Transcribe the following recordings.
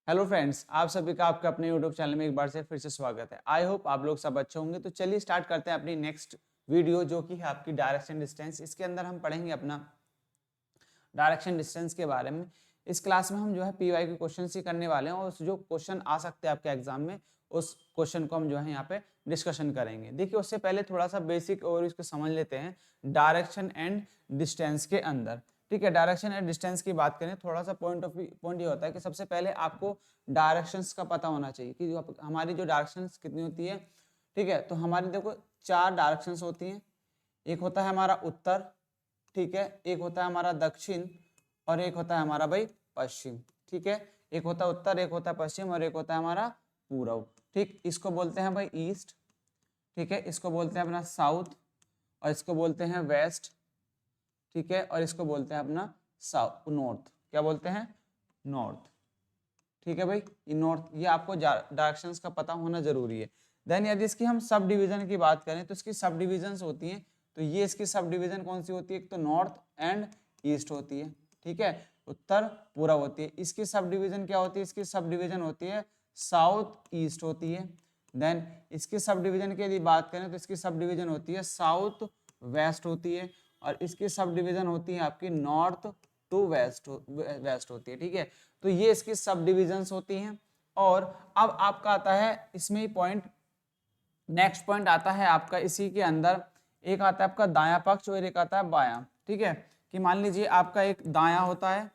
Hello friends, आप सभी का आपके अपने यूट्यूब चैनल में एक बार से फिर से स्वागत है। आई होप आप लोग सब अच्छे होंगे। तो चलिए स्टार्ट करते हैं अपनी नेक्स्ट वीडियो, जो कि है आपकी डायरेक्शन डिस्टेंस। इसके अंदर हम पढ़ेंगे अपना डायरेक्शन डिस्टेंस के बारे में। इस क्लास में हम जो है पीवाई के क्वेश्चन ही करने वाले हैं, और जो क्वेश्चन आ सकते हैं आपके एग्जाम में उस क्वेश्चन को हम जो है यहाँ पे डिस्कशन करेंगे। देखिए, उससे पहले थोड़ा सा बेसिक और इसको समझ लेते हैं डायरेक्शन एंड डिस्टेंस के अंदर। ठीक है, डायरेक्शन एंड डिस्टेंस की बात करें, थोड़ा सा पॉइंट ये होता है कि सबसे पहले आपको डायरेक्शंस का पता होना चाहिए कि हमारी जो डायरेक्शंस कितनी होती है। ठीक है, तो हमारी देखो 4 डायरेक्शंस होती हैं। एक होता है हमारा उत्तर, ठीक है, एक होता है हमारा दक्षिण, और एक होता है हमारा भाई पश्चिम। ठीक है, एक होता है उत्तर, एक होता है पश्चिम, और एक होता है हमारा पूर्व। ठीक, इसको बोलते हैं भाई ईस्ट। ठीक है, इसको बोलते हैं अपना साउथ, और इसको बोलते हैं वेस्ट। ठीक है, और इसको बोलते हैं अपना साउथ नॉर्थ। क्या बोलते हैं? नॉर्थ। ठीक है भाई, ये नॉर्थ, ये आपको डायरेक्शंस का पता होना जरूरी है। देन यदि इसकी हम सब डिवीजन की बात करें तो इसकी सब डिविजन्स होती हैं। तो ये इसकी सब डिवीजन कौन सी होती है? एक तो नॉर्थ एंड ईस्ट होती है। ठीक है, उत्तर पूर्व होती है। इसकी सब डिवीजन क्या होती है? इसकी सब डिवीजन होती है साउथ ईस्ट होती है। देन इसकी सब डिवीजन की यदि बात करें तो इसकी सब डिवीजन होती है साउथ वेस्ट होती है, और इसकी सब डिवीजन होती है आपकी नॉर्थ टू वेस्ट होती है। ठीक है, तो ये इसकी सब डिविजन्स होती हैं। और अब आपका आता है इसमें ही पॉइंट, नेक्स्ट पॉइंट आता है आपका इसी के अंदर। एक आता है आपका दायां पक्ष और एक आता है बायां। ठीक है, कि मान लीजिए आपका एक दायां होता है।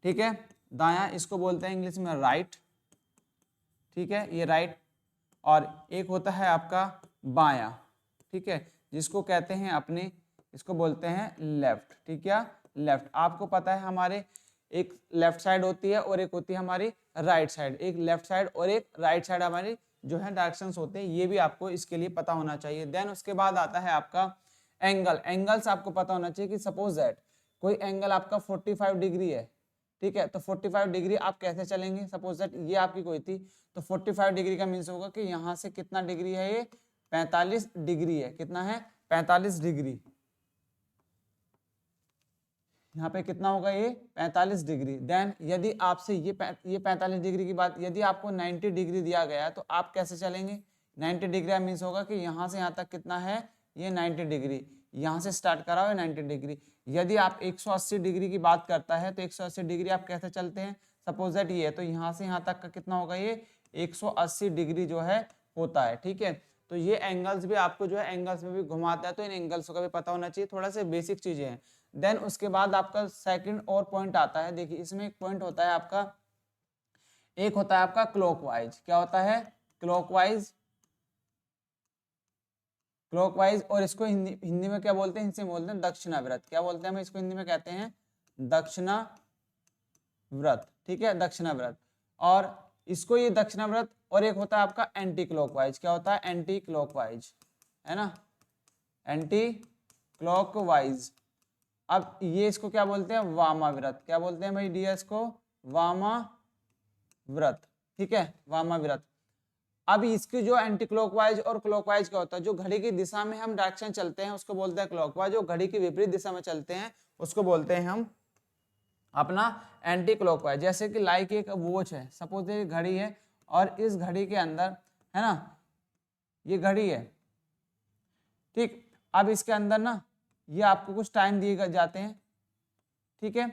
ठीक है, दायां इसको बोलते हैं इंग्लिश में राइट। ठीक है, ये राइट। और एक होता है आपका बायां। ठीक है, जिसको कहते हैं अपने, इसको बोलते हैं लेफ्ट। ठीक है, लेफ्ट। आपको पता है हमारे एक लेफ्ट साइड होती है और एक होती है हमारी राइट साइड। एक लेफ्ट साइड और एक राइट साइड हमारी जो है डायरेक्शंस होते हैं। ये भी आपको इसके लिए पता होना चाहिए। देन उसके बाद आता है आपका एंगल। एंगल्स आपको पता होना चाहिए कि सपोज दैट कोई एंगल आपका 45 डिग्री है। ठीक है, तो 45 डिग्री आप कैसे चलेंगे? सपोज दैट ये आपकी कोई थी, तो 45 डिग्री का मीन्स होगा कि यहाँ से कितना डिग्री है? ये 45 डिग्री है। कितना है? 45 डिग्री। यहाँ पे कितना होगा? ये 45 डिग्री। देन यदि आपसे ये 45 डिग्री की बात, यदि आपको 90 डिग्री दिया गया है तो आप कैसे चलेंगे? 90 डिग्री मीन्स होगा कि यहाँ से यहाँ तक कितना है? ये 90 डिग्री। यहाँ से स्टार्ट करा हुआ है 90 डिग्री। यदि आप 180 डिग्री की बात करता है तो 180 डिग्री आप कैसे चलते हैं? सपोज दैट ये है, तो यहाँ से यहाँ तक का कितना होगा? ये 180 डिग्री जो है होता है। ठीक है, तो ये एंगल्स भी आपको जो है एंगल्स में भी घुमाता है, तो इन एंगल्स का भी पता होना चाहिए। थोड़ा सा बेसिक चीजें हैं। देन उसके बाद आपका सेकंड और पॉइंट आता है। देखिए, इसमें एक पॉइंट होता है आपका, एक होता है आपका क्लॉकवाइज। क्या होता है? क्लॉकवाइज। क्लॉकवाइज, और इसको हिंदी में क्या बोलते हैं? इनसे बोलते हैं दक्षिणाव्रत। क्या बोलते हैं? हम इसको हिंदी में कहते हैं दक्षिणाव्रत। ठीक है, दक्षिणाव्रत। और इसको ये दक्षिणाव्रत, और एक होता है आपका एंटी क्लॉकवाइज। क्या होता है? एंटी क्लॉकवाइज, है ना, एंटी क्लॉकवाइज। अब ये इसको क्या बोलते हैं? वामाव्रत। क्या बोलते हैं भाई डियर? इसको वामाव्रत। ठीक है, वामाव्रत। अब इसकी जो एंटी क्लॉकवाइज और क्लॉकवाइज क्या होता है? जो घड़ी की दिशा में हम डायरेक्शन चलते हैं उसको बोलते हैं क्लॉकवाइज। जो घड़ी की विपरीत दिशा में चलते हैं उसको बोलते हैं हम अपना एंटी क्लॉकवाइज। जैसे कि लाइक एक वॉच है, सपोज ये घड़ी है, और इस घड़ी के अंदर, है ना, ये घड़ी है। ठीक, अब इसके अंदर ना ये आपको कुछ टाइम दिए जाते हैं। ठीक है,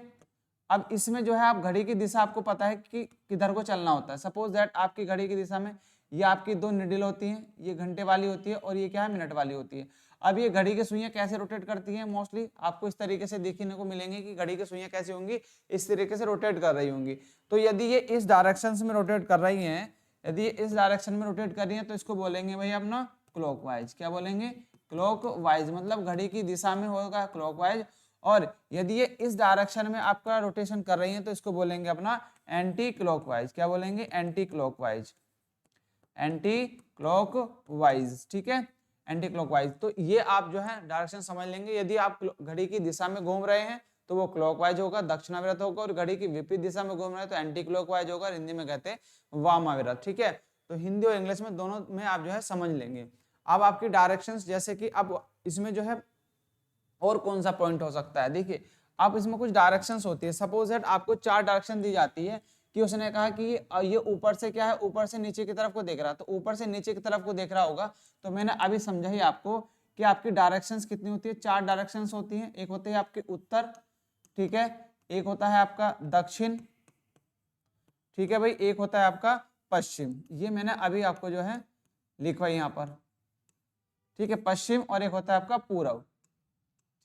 अब इसमें जो है आप घड़ी की दिशा आपको पता है कि किधर को चलना होता है। सपोज दैट आपकी घड़ी की दिशा में ये आपकी 2 निडल होती हैं, ये घंटे वाली होती है और ये क्या है? मिनट वाली होती है। अब ये घड़ी की सुइयां कैसे रोटेट करती हैं? मोस्टली आपको इस तरीके से देखने को मिलेंगे कि घड़ी की सुइयां कैसी होंगी? इस तरीके से रोटेट कर रही होंगी। तो यदि ये इस डायरेक्शन में रोटेट कर रही हैं, यदि ये इस डायरेक्शन में रोटेट कर रही है तो इसको बोलेंगे भाई अपना क्लॉकवाइज। क्या बोलेंगे? क्लॉकवाइज। मतलब घड़ी की दिशा में होगा क्लॉकवाइज, और यदि ये इस डायरेक्शन में आपका रोटेशन कर रही है तो इसको बोलेंगे अपना एंटी क्लॉकवाइज। क्या बोलेंगे? Anti clockwise. Anti clockwise. ठीक है, एंटी क्लॉकवाइज। तो ये आप जो है डायरेक्शन समझ लेंगे। यदि आप घड़ी की दिशा में घूम रहे हैं तो वो क्लॉकवाइज होगा, दक्षिणाव्रत होगा, और घड़ी की विपरीत दिशा में घूम रहे हैं तो एंटी क्लॉकवाइज होगा, हिंदी में कहते हैं वामाव्रत। ठीक है, तो हिंदी और इंग्लिश में दोनों में आप जो है समझ लेंगे। अब आपकी डायरेक्शंस, जैसे कि अब इसमें जो है और कौन सा पॉइंट हो सकता है? देखिए, आप इसमें कुछ डायरेक्शंस होती है। सपोज दैट आपको 4 डायरेक्शन दी जाती है। कि उसने कहा कि ये ऊपर से क्या है, ऊपर से नीचे की तरफ को देख रहा है, तो ऊपर से नीचे की तरफ को देख रहा होगा। तो मैंने अभी समझा ही आपको कि आपकी डायरेक्शंस कितनी होती है, 4 डायरेक्शंस होती हैं। एक होती है आपकी उत्तर, ठीक है, एक होता है आपका दक्षिण, ठीक है भाई, एक होता है आपका पश्चिम। ये मैंने अभी आपको जो है लिखवा यहाँ पर, ठीक है, पश्चिम, और एक होता है आपका पूर्व,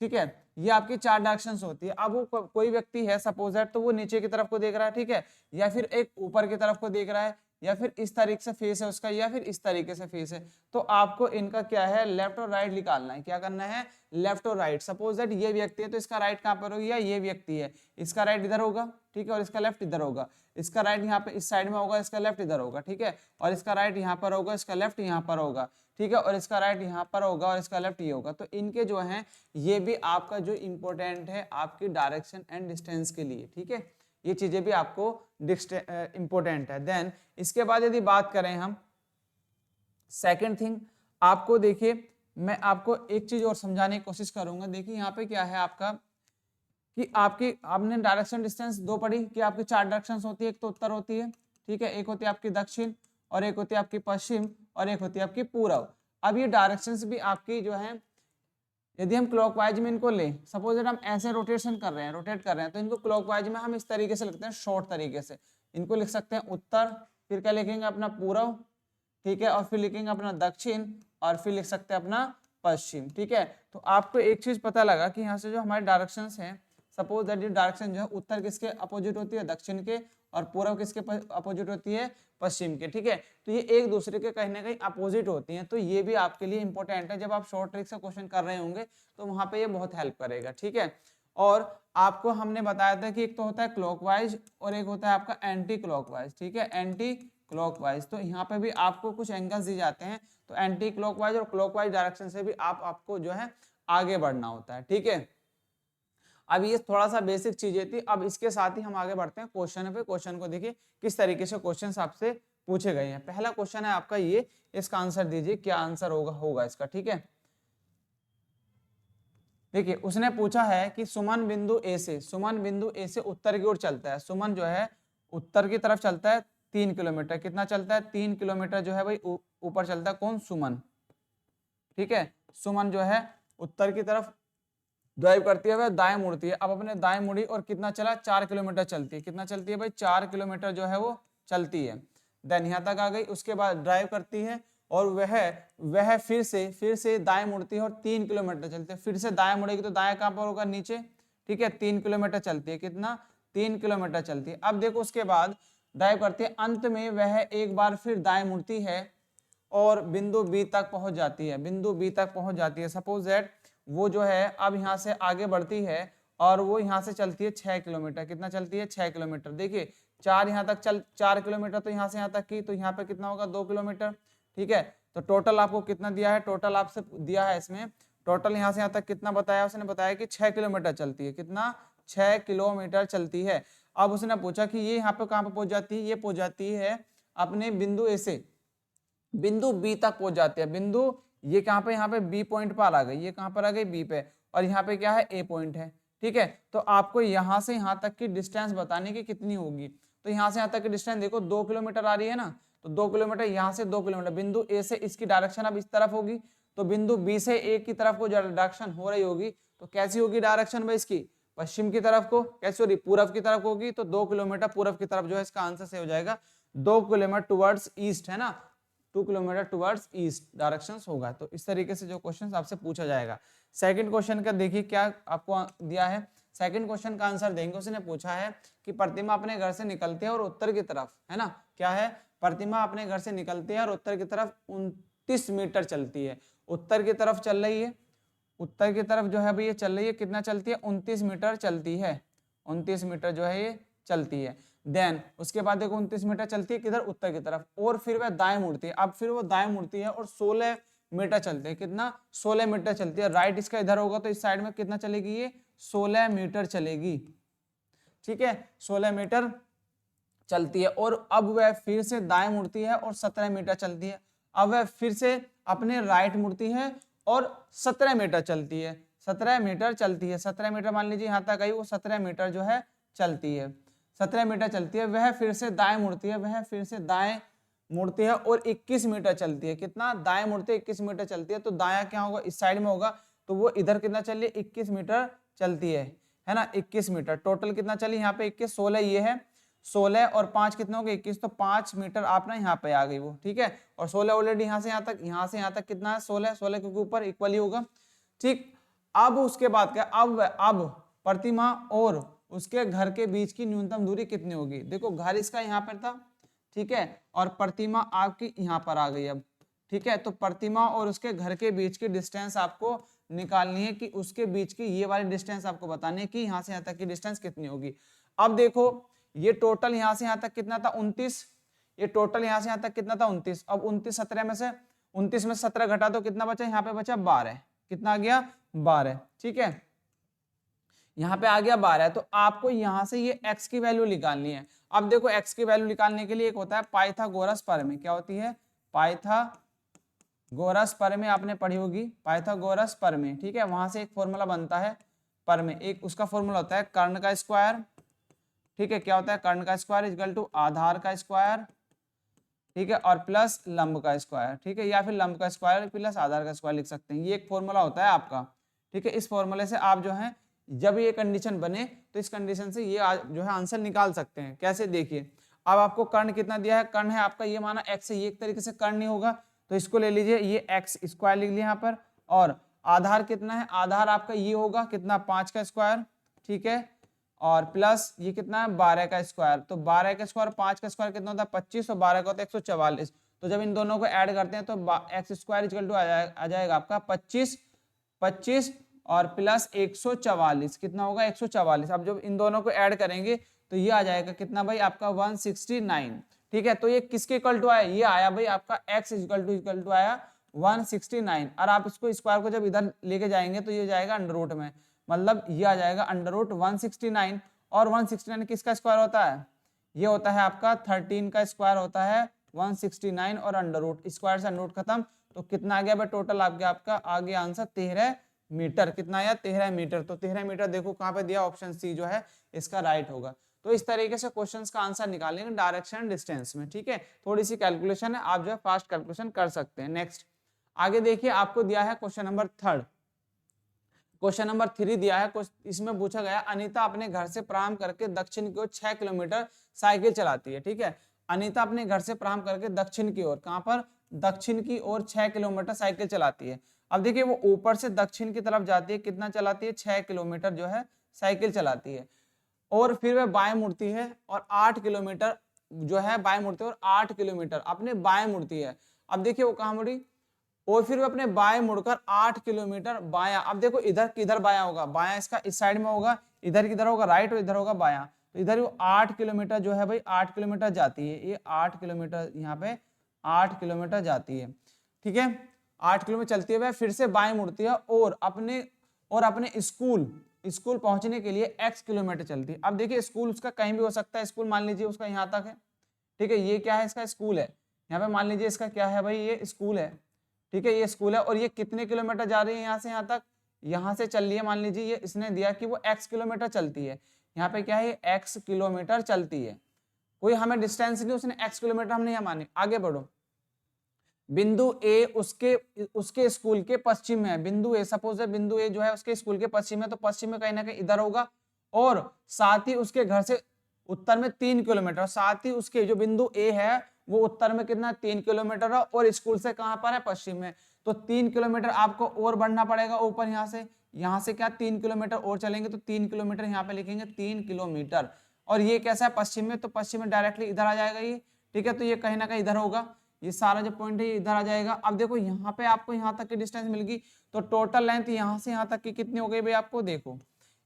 ठीक है। ये आपकी 4 डायरेक्शंस होती है। अब वो कोई व्यक्ति है सपोज दैट, तो वो नीचे की तरफ को देख रहा है, ठीक है, या फिर एक ऊपर की तरफ को देख रहा है, या फिर इस तरीके से फेस है उसका, या फिर इस तरीके से फेस है। तो आपको इनका क्या है, लेफ्ट और राइट निकालना है। क्या करना है, लेफ्ट और राइट। सपोज दैट ये व्यक्ति है तो इसका राइट कहाँ पर होगा, ये व्यक्ति है, इसका राइट इधर होगा, ठीक है, और इसका लेफ्ट इधर होगा। इसका राइट यहाँ पे इस साइड में होगा, इसका लेफ्ट इधर होगा, ठीक है, और इसका राइट यहाँ पर होगा, इसका लेफ्ट यहाँ पर होगा, ठीक है, और इसका राइट यहाँ पर होगा, और इसका लेफ्ट ये होगा। तो इनके जो हैं ये भी आपका जो इंपॉर्टेंट है आपकी डायरेक्शन एंड डिस्टेंस के लिए, ठीक है, ये चीजें भी आपको इंपॉर्टेंट है। देन इसके बाद यदि बात करें हम सेकंड थिंग, आपको देखिए मैं आपको एक चीज और समझाने की कोशिश करूंगा। देखिए यहाँ पे क्या है आपका कि आपने डायरेक्शन डिस्टेंस 2 पढ़ी कि आपकी 4 डायरेक्शन होती है, एक तो उत्तर होती है, ठीक है, एक होती है आपकी दक्षिण, और एक होती है आपकी पश्चिम, और एक होती है आपकी पूर्व। अब ये डायरेक्शंस भी आपकी जो है, यदि हम क्लॉकवाइज में इनको लें, सपोज हम ऐसे रोटेट कर रहे हैं, तो इनको क्लॉकवाइज में हम इस तरीके से लिखते हैं, शॉर्ट तरीके से इनको लिख सकते हैं उत्तर, फिर क्या लिखेंगे अपना पूर्व, ठीक है, और फिर लिखेंगे अपना दक्षिण, और फिर लिख सकते हैं अपना पश्चिम, ठीक है। तो आपको एक चीज पता लगा कि यहाँ से जो हमारे डायरेक्शंस हैं, सपोज दैट ये डायरेक्शन जो है उत्तर किसके अपोजिट होती है, दक्षिण के, और पूर्व किसके अपोजिट होती है, पश्चिम के, ठीक है। तो ये एक दूसरे के कहीं ना कहीं अपोजिट होती हैं। तो ये भी आपके लिए इंपॉर्टेंट है, जब आप शॉर्ट ट्रिक से क्वेश्चन कर रहे होंगे तो वहां पे ये बहुत हेल्प करेगा, ठीक है। और आपको हमने बताया था कि एक तो होता है क्लॉकवाइज और एक होता है आपका एंटी क्लॉकवाइज, ठीक है, एंटी क्लॉकवाइज। तो यहाँ पे भी आपको कुछ एंगल्स दी जाते हैं, तो एंटी क्लॉकवाइज और क्लॉकवाइज डायरेक्शन से भी आपको जो है आगे बढ़ना होता है, ठीक है। अब ये थोड़ा सा बेसिक चीजें थी। अब इसके साथ ही हम आगे बढ़ते हैं क्वेश्चन पे। क्वेश्चन को देखिए किस तरीके से क्वेश्चन आपसे पूछे गए हैं। पहला क्वेश्चन है आपका ये, इसका आंसर दीजिए, क्या आंसर होगा इसका, ठीक है। देखिए उसने पूछा है कि सुमन बिंदु ए से उत्तर की ओर चलता है। सुमन जो है उत्तर की तरफ चलता है 3 किलोमीटर। कितना चलता है, 3 किलोमीटर जो है भाई ऊपर चलता है। कौन, सुमन, ठीक है। सुमन जो है उत्तर की तरफ ड्राइव करती है, वह दाएं मुड़ती है। अब अपने दाएं मुड़ी और कितना चला, 4 किलोमीटर चलती है। कितना चलती है भाई, 4 किलोमीटर जो है वो चलती है। देन यहाँ तक आ गई। उसके बाद ड्राइव करती है और वह फिर से दाएं मुड़ती है और 3 किलोमीटर चलती है। फिर से दाएं मुड़ेगी तो दाएं कहाँ पर होगा, नीचे, ठीक है। 3 किलोमीटर चलती है। कितना, 3 किलोमीटर चलती है। अब देखो उसके बाद ड्राइव करती है, अंत में वह एक बार फिर दाएं मुड़ती है और बिंदु बी तक पहुंच जाती है। बिंदु बी तक पहुंच जाती है। सपोज दैट वो जो है अब यहाँ से आगे बढ़ती है और वो यहाँ से चलती है 6 किलोमीटर। कितना चलती है, 6 किलोमीटर। देखिए 4 यहाँ तक 4 किलोमीटर, तो यहाँ से यहाँ तक की, तो यहाँ पे कितना होगा, 2 किलोमीटर, ठीक है। तो टोटल आपको कितना दिया है, टोटल आपसे दिया है इसमें, टोटल यहाँ से यहाँ तक कितना बताया, उसने बताया कि 6 किलोमीटर चलती है। कितना, 6 किलोमीटर चलती है। अब उसने पूछा कि ये यहाँ पे कहाँ पे पहुंच जाती है, ये पहुंच जाती है अपने बिंदु ए से बिंदु बी तक पहुंच जाती है। बिंदु ये कहाँ पे, यहाँ पे बी पॉइंट पर आ गई, ये कहाँ पर आ गई, बी पे, और यहाँ पे क्या है, ए पॉइंट है, ठीक है। तो आपको यहाँ से यहाँ तक की डिस्टेंस बताने की कितनी होगी। तो यहाँ से यहाँ तक की डिस्टेंस देखो 2 किलोमीटर आ रही है ना, तो 2 किलोमीटर, यहाँ से 2 किलोमीटर। बिंदु ए से इसकी डायरेक्शन अब इस तरफ होगी, तो बिंदु बी से ए की तरफ को डायरेक्शन हो रही होगी, तो कैसी होगी डायरेक्शन भाई इसकी, पश्चिम की तरफ को, कैसी हो रही, पूर्व की तरफ होगी। तो 2 किलोमीटर पूर्व की तरफ जो है इसका आंसर से हो जाएगा 2 किलोमीटर टुवर्ड्स ईस्ट, है ना, 2 किलोमीटर टुवर्ड्स ईस्ट डायरेक्शन होगा। तो इस तरीके से जो क्वेश्चन आपसे पूछा जाएगा। सेकंड क्वेश्चन का देखिए क्या आपको दिया है। सेकंड क्वेश्चन का आंसर देंगे। उसने पूछा है कि प्रतिमा अपने घर से निकलती है और उत्तर की तरफ, है ना, क्या है, प्रतिमा अपने घर से निकलती है और उत्तर की तरफ 29 मीटर चलती है। उत्तर की तरफ चल रही है, उत्तर की तरफ जो है भाई ये चल रही है, कितना चलती है, 29 मीटर चलती है। 29 मीटर जो है ये चलती है। देन उसके बाद देखो 29 मीटर चलती है किधर, उत्तर की तरफ, और फिर वह दाएं मुड़ती है। अब फिर वो दाएं मुड़ती है और 16 मीटर चलती है। कितना, 16 मीटर चलती है। राइट इसका इधर होगा तो इस साइड में कितना चलेगी, ये 16 मीटर चलेगी, ठीक है, 16 मीटर चलती है। और अब वह फिर से दाएं मुड़ती है और 17 मीटर चलती है। अब वह फिर से अपने राइट मुड़ती है और 17 मीटर चलती है। 17 मीटर चलती है, 17 मीटर मान लीजिए यहाँ तक आई, वो 17 मीटर जो है चलती है। 17 मीटर चलती है, वह फिर से दाएं मुड़ती है, वह फिर से दाएं मुड़ती है और 21 मीटर चलती है। कितना? दाएं मुड़ती है 21 मीटर चलती है। तो दायां क्या होगा? इस साइड में होगा, तो वो इधर कितना चल रही है? 21 मीटर चलती है ना, 21 मीटर। टोटल कितना चली यहाँ पे? 21, 16 ये है, 16 और 5 कितना हो गया? 21, तो 5 मीटर आप ना यहाँ पे आ गई वो, ठीक है। और 16 ऑलरेडी यहाँ से यहाँ तक, यहाँ से यहाँ तक कितना है? 16, 16 के ऊपर इक्वली होगा, ठीक। अब उसके बाद क्या? अब प्रतिमा और उसके घर के बीच की न्यूनतम दूरी कितनी होगी? देखो घर इसका यहाँ पर था, ठीक है, और प्रतिमा आपकी यहाँ पर आ गई अब, ठीक है। तो प्रतिमा और उसके घर के बीच की डिस्टेंस आपको निकालनी है कि उसके बीच की ये वाली डिस्टेंस आपको बतानी है कि यहाँ से यहाँ तक की डिस्टेंस कितनी होगी। अब देखो ये टोटल यहाँ से यहाँ तक कितना था? 29। ये टोटल यहाँ से यहाँ तक कितना था? 29। अब 29 17 में से 29 में 17 घटा तो कितना बचा? यहाँ पे बचा 12। कितना आ गया? 12, ठीक है। यहाँ पे आ गया 12। तो आपको यहाँ से ये x की वैल्यू निकालनी है। अब देखो x की वैल्यू निकालने के लिए एक होता है पाइथागोरस प्रमेय। क्या होती है? पाइथागोरस प्रमेय आपने पढ़ी होगी, पाइथागोरस प्रमेय, ठीक है। वहां से एक फॉर्मूला बनता है प्रमेय, एक उसका फॉर्मूला होता है कर्ण का स्क्वायर, ठीक है। क्या होता है? कर्ण का स्क्वायर इक्वल टू आधार का स्क्वायर, ठीक है, और प्लस लंब का स्क्वायर, ठीक है, या फिर लंब का स्क्वायर प्लस आधार का स्क्वायर लिख सकते हैं। ये एक फॉर्मूला होता है आपका, ठीक है। इस फॉर्मूले से आप जो है जब ये कंडीशन बने तो इस कंडीशन से ये जो है आंसर निकाल सकते हैं। कैसे? देखिए, अब आपको कर्ण कितना दिया है? कर्ण है आपका ये माना x है, ये एक तरीके से कर्ण नहीं होगा तो इसको ले लीजिए, ये x स्क्वायर लिख लिया यहाँ पर। और आधार कितना है? आधार आपका ये होगा कितना? 5 का स्क्वायर, ठीक है, और प्लस ये कितना है? 12 का स्क्वायर। तो 12 का स्क्वायर 5 का स्क्वायर कितना होता है? 25, और 12 का होता है 144। तो जब इन दोनों को ऐड करते हैं तो एक्स स्क्वायर इक्वल टू आ जाएगा आपका 25 और प्लस 144। कितना होगा? 144। अब जब इन दोनों को ऐड करेंगे तो ये आ जाएगा कितना भाई? आपका 169, ठीक है। तो ये किसके इक्वल टू आया? ये आया भाई आपका x इक्वल टू आया 169। और आप इसको स्क्वायर को जब इधर लेके जाएंगे तो ये जाएगा अंडर रूट में, मतलब ये आ जाएगा अंडर रूट 169। और 169 किसका स्क्वायर होता है? ये होता है आपका 13 का स्क्वायर होता है 169, और अंडर रूट, स्क्वायर से अंडर रूट खत्म। तो कितना आ गया भाई टोटल? आपका आगे आंसर 13 मीटर। कितना आया? 13 मीटर। तो 13 मीटर देखो कहाँ पे दिया? ऑप्शन सी जो है इसका राइट होगा। तो इस तरीके से क्वेश्चंस का आंसर निकालेंगे डायरेक्शन डिस्टेंस में, ठीक है। थोड़ी सी कैलकुलेशन है, आप जो है फास्ट कैलकुलेशन कर सकते हैं। नेक्स्ट आगे देखिए, आपको दिया है क्वेश्चन नंबर 3। क्वेश्चन नंबर 3 दिया है, इसमें पूछा गया अनीता अपने घर से प्रारंभ करके दक्षिण की ओर 6 किलोमीटर साइकिल चलाती है, ठीक है। अनीता अपने घर से प्रारंभ करके दक्षिण की ओर, कहां पर? दक्षिण की ओर 6 किलोमीटर साइकिल चलाती है। अब देखिए वो ऊपर से दक्षिण की तरफ जाती है, कितना चलाती है? 6 किलोमीटर जो है साइकिल चलाती है। और फिर वह बाएं मुड़ती है और 8 किलोमीटर जो है बाएं मुड़ती है, और 8 किलोमीटर अपने बाएं मुड़ती है। अब देखिए वो कहां मुड़ी? और फिर वो अपने बाएं मुड़कर 8 किलोमीटर बायां। अब देखो इधर किधर बायां होगा? बायां इसका इस साइड में होगा, इधर किधर होगा? राइट, और इधर होगा बायां। तो इधर वो 8 किलोमीटर जो है भाई 8 किलोमीटर जाती है, ये 8 किलोमीटर यहाँ पे 8 किलोमीटर जाती है, ठीक है। 8 किलोमीटर चलती है, वह फिर से बाएं मुड़ती है और अपने स्कूल पहुंचने के लिए x किलोमीटर चलती है। अब देखिए स्कूल उसका कहीं भी हो सकता है, स्कूल मान लीजिए उसका यहाँ तक है, ठीक है। ये क्या है? इसका स्कूल है। यहाँ पे मान लीजिए इसका क्या है भाई? ये स्कूल है, ठीक है, ये स्कूल है। और ये कितने किलोमीटर जा रही है यहाँ से यहाँ तक? यहाँ से चल रही है, मान लीजिए ये इसने दिया कि वो x किलोमीटर चलती है। यहाँ पे क्या है? x किलोमीटर चलती है। कोई हमें डिस्टेंस नहीं, उसने x किलोमीटर हमने यहाँ मानी। आगे बढ़ो, बिंदु ए उसके स्कूल के पश्चिम में है। बिंदु ए, सपोज है बिंदु ए जो है उसके स्कूल के पश्चिम में, तो पश्चिम में कहीं ना कहीं इधर होगा। और साथ ही उसके घर से उत्तर में 3 किलोमीटर, साथ ही उसके जो बिंदु ए है वो उत्तर में कितना? 3 किलोमीटर है, और स्कूल से कहां पर है? पश्चिम में। तो 3 किलोमीटर आपको और बढ़ना पड़ेगा ऊपर, यहाँ से क्या 3 किलोमीटर और चलेंगे, तो 3 किलोमीटर यहाँ पे लिखेंगे 3 किलोमीटर। और ये कैसा है? पश्चिम में, तो पश्चिम में डायरेक्टली इधर आ जाएगा ये, ठीक है। तो ये कहीं ना कहीं इधर होगा, ये सारा जो पॉइंट है ये इधर आ जाएगा। अब देखो यहाँ पे आपको यहाँ तक की डिस्टेंस मिल गई, तो टोटल लेंथ यहाँ से यहाँ तक की कितनी हो गई भाई? आपको देखो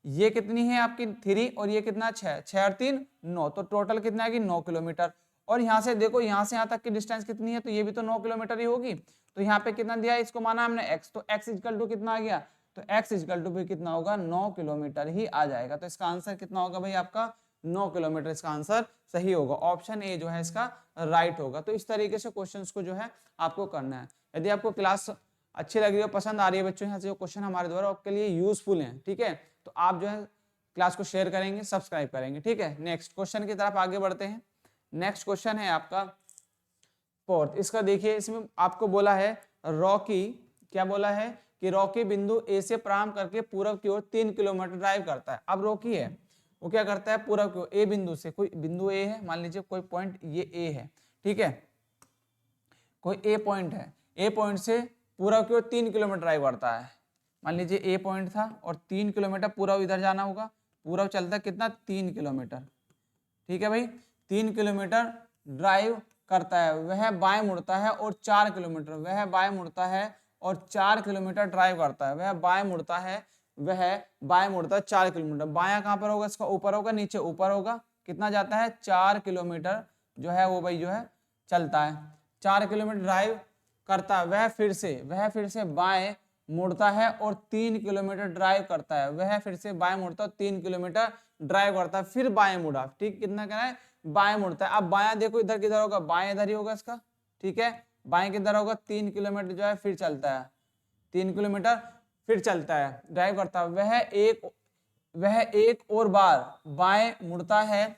ये कितनी है आपकी 3, और ये कितना 6, 6 और 3 9, तो टोटल कितना आएगी? 9 किलोमीटर। और यहाँ से देखो यहाँ से यहाँ तक की डिस्टेंस कितनी है? तो ये भी तो 9 किलोमीटर ही होगी। तो यहाँ पे कितना दिया है? इसको माना हमने x, तो x इक्वल टू कितना आ गया? तो x इक्वल टू भी कितना होगा? 9 किलोमीटर ही आ जाएगा। तो इसका आंसर कितना होगा भाई? आपका 9 किलोमीटर इसका आंसर सही होगा। ऑप्शन ए जो है इसका राइट होगा। तो इस तरीके से क्वेश्चंस को जो है आपको करना है। यदि आपको क्लास अच्छी लग रही है, पसंद आ रही है बच्चों, यहाँ से जो क्वेश्चन हमारे द्वारा आपके लिए यूजफुल हैं, ठीक है, तो आप जो है क्लास को शेयर करेंगे, सब्सक्राइब करेंगे। ठीक है, नेक्स्ट क्वेश्चन की तरफ आगे बढ़ते हैं। नेक्स्ट क्वेश्चन है आपका फोर्थ। इसका देखिए, इसमें आपको बोला है रॉकी, क्या बोला है कि रॉकी बिंदु ए से प्रारंभ करके पूर्व की ओर 3 किलोमीटर ड्राइव करता है। अब रॉकी है, वो क्या करता है, पूर्व की ओर ए बिंदु से, कोई बिंदु ए है, मान लीजिए कोई पॉइंट ये ए है, ठीक है, कोई ए पॉइंट है, ए पॉइंट से पूर्व की ओर 3 किलोमीटर ड्राइव करता है। मान लीजिए ए पॉइंट था और 3 किलोमीटर पूर्व इधर जाना होगा, पूर्व चलता है कितना, 3 किलोमीटर। ठीक है भाई, 3 किलोमीटर ड्राइव करता है, वह बाएं मुड़ता है और 4 किलोमीटर, वह बाएं मुड़ता है और 4 किलोमीटर ड्राइव करता है, वह बाएं मुड़ता है, वह बाएं मुड़ता है 4 किलोमीटर। बायां कहाँ पर होगा, इसका ऊपर होगा, नीचे ऊपर होगा, कितना जाता है, 4 किलोमीटर जो है वो भाई जो है चलता है, 4 किलोमीटर ड्राइव करता है। वह फिर से बाएं मुड़ता है और 3 किलोमीटर ड्राइव करता है, वह फिर से बाएं मुड़ता है, 3 किलोमीटर ड्राइव करता है, फिर बाएं मुड़ा। ठीक, कितना कहना है, बाएं मुड़ता है। अब बायां देखो इधर किधर होगा, बाएं इधर ही होगा इसका, ठीक है, बाएं किधर होगा, 3 किलोमीटर जो है फिर चलता है, 3 किलोमीटर फिर चलता है, ड्राइव करता है। वह एक और बार बाएं मुड़ता है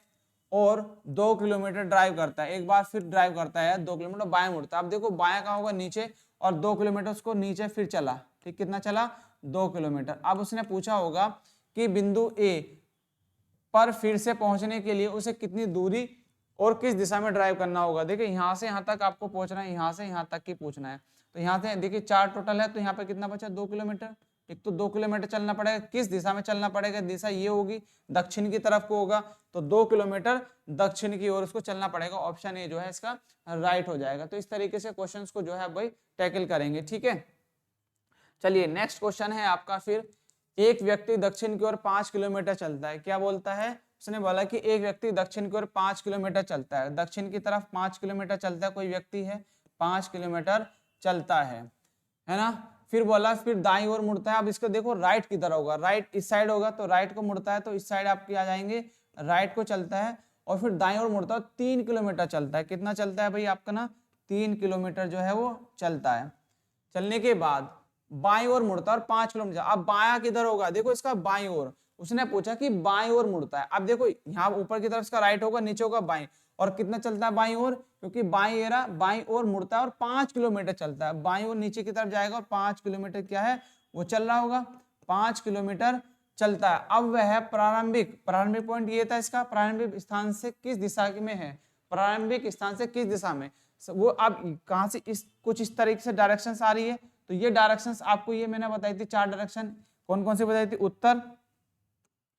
और 2 किलोमीटर ड्राइव करता है, एक बार फिर ड्राइव करता है, 2 किलोमीटर बाएं मुड़ता है। अब देखो बायां कहाँ होगा, नीचे, और 2 किलोमीटर उसको नीचे फिर चला। ठीक, कितना चला, 2 किलोमीटर। अब उसने पूछा होगा कि बिंदु ए पर फिर से पहुंचने के लिए उसे कितनी दूरी और किस दिशा में ड्राइव करना होगा। देखिए यहाँ से यहाँ तक आपको पहुंचना है, यहाँ से यहाँ तक की पूछना है। तो यहाँ से देखिए 4 टोटल है, तो यहाँ पे कितना बचा, 2 किलोमीटर। एक तो 2 किलोमीटर चलना पड़ेगा, किस दिशा में चलना पड़ेगा, दिशा ये होगी, दक्षिण की तरफ को होगा, तो 2 किलोमीटर दक्षिण की ओर उसको चलना पड़ेगा। ऑप्शन ए जो है इसका राइट हो जाएगा। तो इस तरीके से क्वेश्चन को जो है भाई टैकल करेंगे। ठीक है, चलिए नेक्स्ट क्वेश्चन है आपका फिर, एक व्यक्ति दक्षिण की ओर 5 किलोमीटर चलता है। क्या बोलता है, उसने बोला कि एक व्यक्ति दक्षिण की ओर 5 किलोमीटर चलता है, दक्षिण की तरफ 5 किलोमीटर चलता है, कोई व्यक्ति है 5 किलोमीटर चलता है ना। फिर बोला फिर दाईं ओर मुड़ता है। अब इसको देखो राइट किधर होगा, राइट इस साइड होगा, तो राइट को मुड़ता है, तो इस साइड आपके आ जाएंगे, राइट को चलता है, और फिर दाईं ओर मुड़ता है, 3 किलोमीटर चलता है। कितना चलता है भाई आपका ना, 3 किलोमीटर जो है वो चलता है। चलने के बाद बाईं ओर मुड़ता है और 5 किलोमीटर। अब बायां किधर होगा, देखो इसका बाईं ओर, उसने पूछा कि बाईं ओर मुड़ता है। अब देखो यहाँ ऊपर की तरफ इसका राइट होगा, नीचे होगा बाईं, और कितना चलता है बाईं ओर, क्योंकि बाईं ओर मुड़ता है और 5 किलोमीटर चलता है। बाईं ओर नीचे की तरफ जाएगा और 5 किलोमीटर क्या है वो चल रहा होगा, 5 किलोमीटर चलता है। अब वह प्रारंभिक पॉइंट ये था इसका, प्रारंभिक स्थान से किस दिशा में है, प्रारंभिक स्थान से किस दिशा में वो। अब कहां से कुछ इस तरीके से डायरेक्शन आ रही है, तो ये डायरेक्शंस आपको ये मैंने बताई थी, 4 डायरेक्शन। कौन कौन सी बताई थी, उत्तर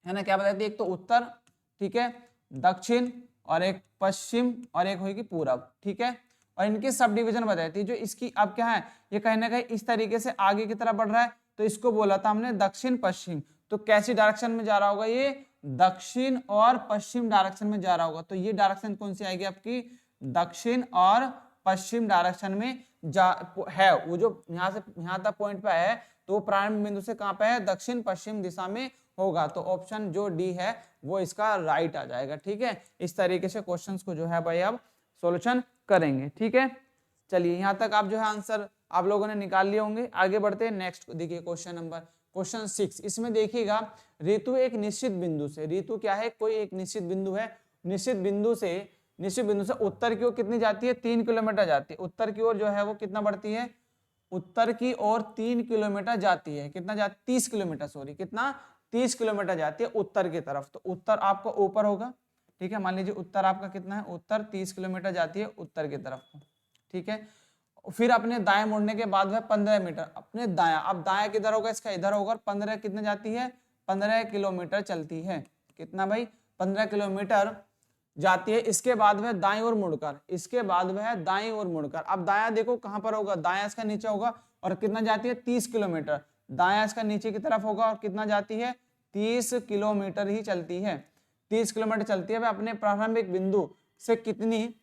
है ना, क्या बताई थी, एक तो उत्तर, ठीक है, दक्षिण, और एक पश्चिम, और एक होगी पूरब। ठीक है, और इनके सब डिवीजन बताई थी। जो इसकी अब क्या है, ये कहीं ना कहीं इस तरीके से आगे की तरफ बढ़ रहा है, तो इसको बोला था हमने दक्षिण पश्चिम। तो कैसी डायरेक्शन में जा रहा होगा, ये दक्षिण और पश्चिम डायरेक्शन में जा रहा होगा। तो ये डायरेक्शन कौन सी आएगी आपकी, दक्षिण और पश्चिम डायरेक्शन में है। वो जो यहाँ से यहाँ तक पॉइंट पे है, तो प्रारंभ बिंदु से कहाँ पे है, दक्षिण पश्चिम दिशा में होगा। तो ऑप्शन जो डी है वो इसका राइट आ जाएगा। ठीक है, इस तरीके से क्वेश्चंस को जो है भाई अब सॉल्यूशन करेंगे। ठीक है, चलिए यहाँ तक आप जो है आंसर आप लोगों ने निकाल लिए होंगे। आगे बढ़ते हैं नेक्स्ट, देखिए क्वेश्चन 6। इसमें देखिएगा, ऋतु एक निश्चित बिंदु से, ऋतु क्या है, कोई एक निश्चित बिंदु है, निश्चित बिंदु से उत्तर की ओर कितनी जाती है, 3 किलोमीटर जाती है। उत्तर की ओर जो है वो कितना बढ़ती है, उत्तर की ओर 3 किलोमीटर जाती है। कितना जाती, 30 किलोमीटर, सॉरी, कितना, 30 किलोमीटर जाती है उत्तर की तरफ। तो उत्तर आपका ऊपर होगा। ठीक है, मान लीजिए उत्तर आपका कितना है, उत्तर 30 किलोमीटर जाती है उत्तर की तरफ को। ठीक है, फिर अपने दाएं मुड़ने के बाद वह 15 मीटर अपने दाया, अब दाया किधर होगा, इसका इधर होगा, 15 कितने जाती है, 15 किलोमीटर चलती है। कितना भाई, 15 किलोमीटर जाती है। इसके बाद वह दाईं ओर मुड़कर, अब दाया देखो कहां पर होगा, दाया इसका नीचे होगा, और कितना जाती है, 30 किलोमीटर। दाया इसका नीचे की तरफ होगा और कितना जाती है, 30 किलोमीटर ही चलती है। 30 किलोमीटर चलती है। वह अपने प्रारंभिक बिंदु से कितनी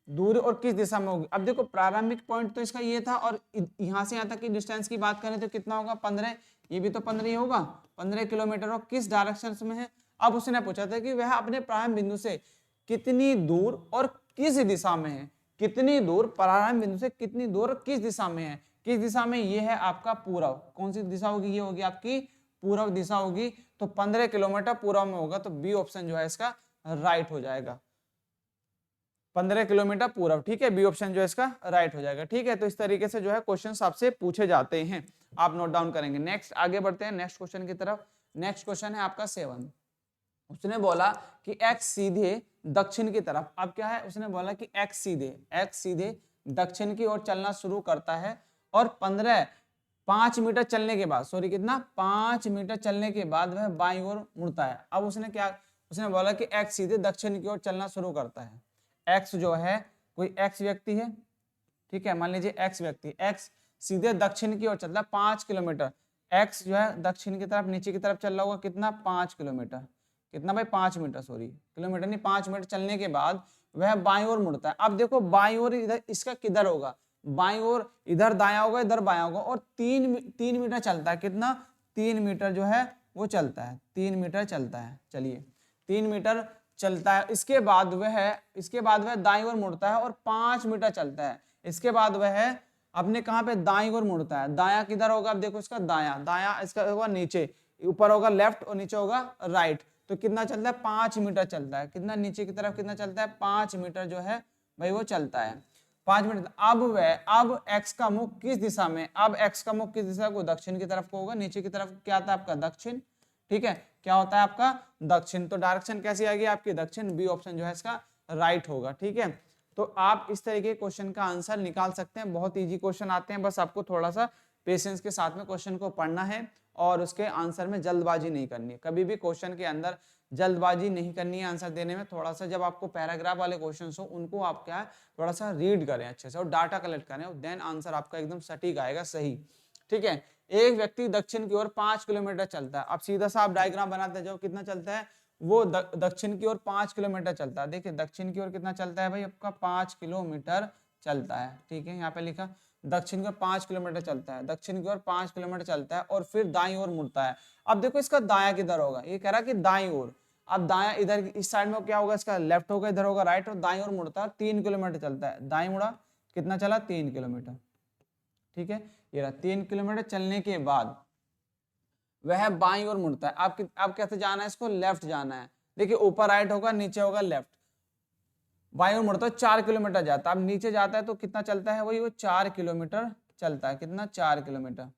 दूर और किस दिशा में होगी। अब देखो प्रारंभिक पॉइंट तो इसका ये था, और यहाँ से यहाँ तक की डिस्टेंस की बात करें तो कितना होगा, 15। ये भी तो 15 ही होगा, 15 किलोमीटर। और किस डायरेक्शन में है, अब उसने पूछा था कि वह अपने प्रारंभ बिंदु से कितनी दूर और किस दिशा में है, कितनी दूर, प्रारंभ बिंदु से कितनी दूर किस दिशा में है। किस दिशा में, ये है आपका पूर्व। कौन सी दिशा होगी, ये होगी आपकी पूर्व दिशा होगी तो 15 किलोमीटर पूर्व में होगा, तो बी ऑप्शन जो है इसका राइट हो जाएगा, 15 किलोमीटर पूर्व। ठीक है, बी ऑप्शन जो है इसका राइट हो जाएगा। ठीक है, तो इस तरीके से जो है क्वेश्चन आपसे पूछे जाते हैं, आप नोट डाउन करेंगे। नेक्स्ट आगे बढ़ते हैं नेक्स्ट क्वेश्चन की तरफ। नेक्स्ट क्वेश्चन है आपका 7। उसने बोला कि x सीधे दक्षिण की तरफ, अब क्या है, उसने बोला कि x सीधे दक्षिण की ओर चलना शुरू करता है और 5 मीटर चलने के बाद, सॉरी कितना, 5 मीटर चलने के बाद वह बाईं ओर मुड़ता है। अब उसने बोला कि x सीधे दक्षिण की ओर चलना शुरू करता है। x जो है कोई x व्यक्ति है, ठीक है, मान लीजिए x व्यक्ति, x सीधे दक्षिण की ओर चलता है 5 किलोमीटर, x जो है दक्षिण की तरफ नीचे की तरफ चल रहा होगा, कितना, 5 किलोमीटर, कितना भाई, 5 मीटर, सॉरी किलोमीटर नहीं, 5 मीटर चलने के बाद वह बाईं ओर मुड़ता है। अब देखो बाईं ओर इधर इसका किधर होगा, बाईं ओर इधर दायां होगा, इधर बायां होगा, और 3 मीटर चलता है, कितना, 3 मीटर जो है वो चलता है, 3 मीटर चलता है, चलिए 3 मीटर चलता है। इसके बाद वह दाईं ओर मुड़ता है और 5 मीटर चलता है। इसके बाद वह अपने कहाँ पे, दाईं ओर मुड़ता है। दायां किधर होगा, अब देखो इसका दायां इसका होगा नीचे, ऊपर होगा लेफ्ट और नीचे होगा राइट। तो कितना चलता है, 5 मीटर चलता है, कितना, नीचे की तरफ कितना चलता है, 5 मीटर जो है भाई वो चलता है, 5 मीटर। अब x का मुख किस दिशा में, अब x का मुख किस दिशा को, दक्षिण की तरफ को होगा, नीचे की तरफ क्या आता है आपका, दक्षिण। ठीक है, क्या होता है आपका, दक्षिण। तो डायरेक्शन कैसी आएगी आपकी, दक्षिण, बी ऑप्शन जो है इसका राइट होगा। ठीक है, तो आप इस तरीके के क्वेश्चन का आंसर निकाल सकते हैं, बहुत इजी क्वेश्चन आते हैं, बस आपको थोड़ा सा पेशेंस के साथ में क्वेश्चन को पढ़ना है और उसके आंसर में जल्दबाजी नहीं करनी है। कभी भी क्वेश्चन के अंदर जल्दबाजी नहीं करनी है आंसर देने में। थोड़ा सा जब आपको पैराग्राफ वाले क्वेश्चन हो उनको आप क्या है थोड़ा सा रीड करें अच्छे से और डाटा कलेक्ट करें, और देन आंसर आपका एकदम सटीक आएगा, सही। ठीक है, एक व्यक्ति दक्षिण की ओर 5 किलोमीटर चलता है। अब सीधा सा आप डायग्राम बनाते जाओ, कितना चलता है वो, दक्षिण की ओर 5 किलोमीटर चलता है। देखिए दक्षिण की ओर कितना चलता है भाई आपका, 5 किलोमीटर चलता है। ठीक है, यहाँ पे लिखा दक्षिण की ओर 5 किलोमीटर चलता है, दक्षिण की ओर 5 किलोमीटर चलता है और फिर दाईं ओर मुड़ता है। अब देखो इसका दायां किधर होगा, ये कह रहा कि दाईं ओर। अब दायां इधर इस साइड में क्या होगा, इसका लेफ्ट होगा, इधर होगा राइट, और दाईं ओर मुड़ता है, 3 किलोमीटर चलता है। दाईं मुड़ा, कितना चला, 3 किलोमीटर। ठीक है, ये रहा 3 किलोमीटर चलने के बाद वह बाईं ओर मुड़ता है। अब कैसे जाना है इसको, लेफ्ट जाना है। देखिए ऊपर राइट होगा, नीचे होगा लेफ्ट, बाईं ओर मुड़ता है, 4 किलोमीटर जाता है। अब नीचे जाता है तो कितना चलता है वही, वो 4 किलोमीटर चलता है, कितना, 4 किलोमीटर।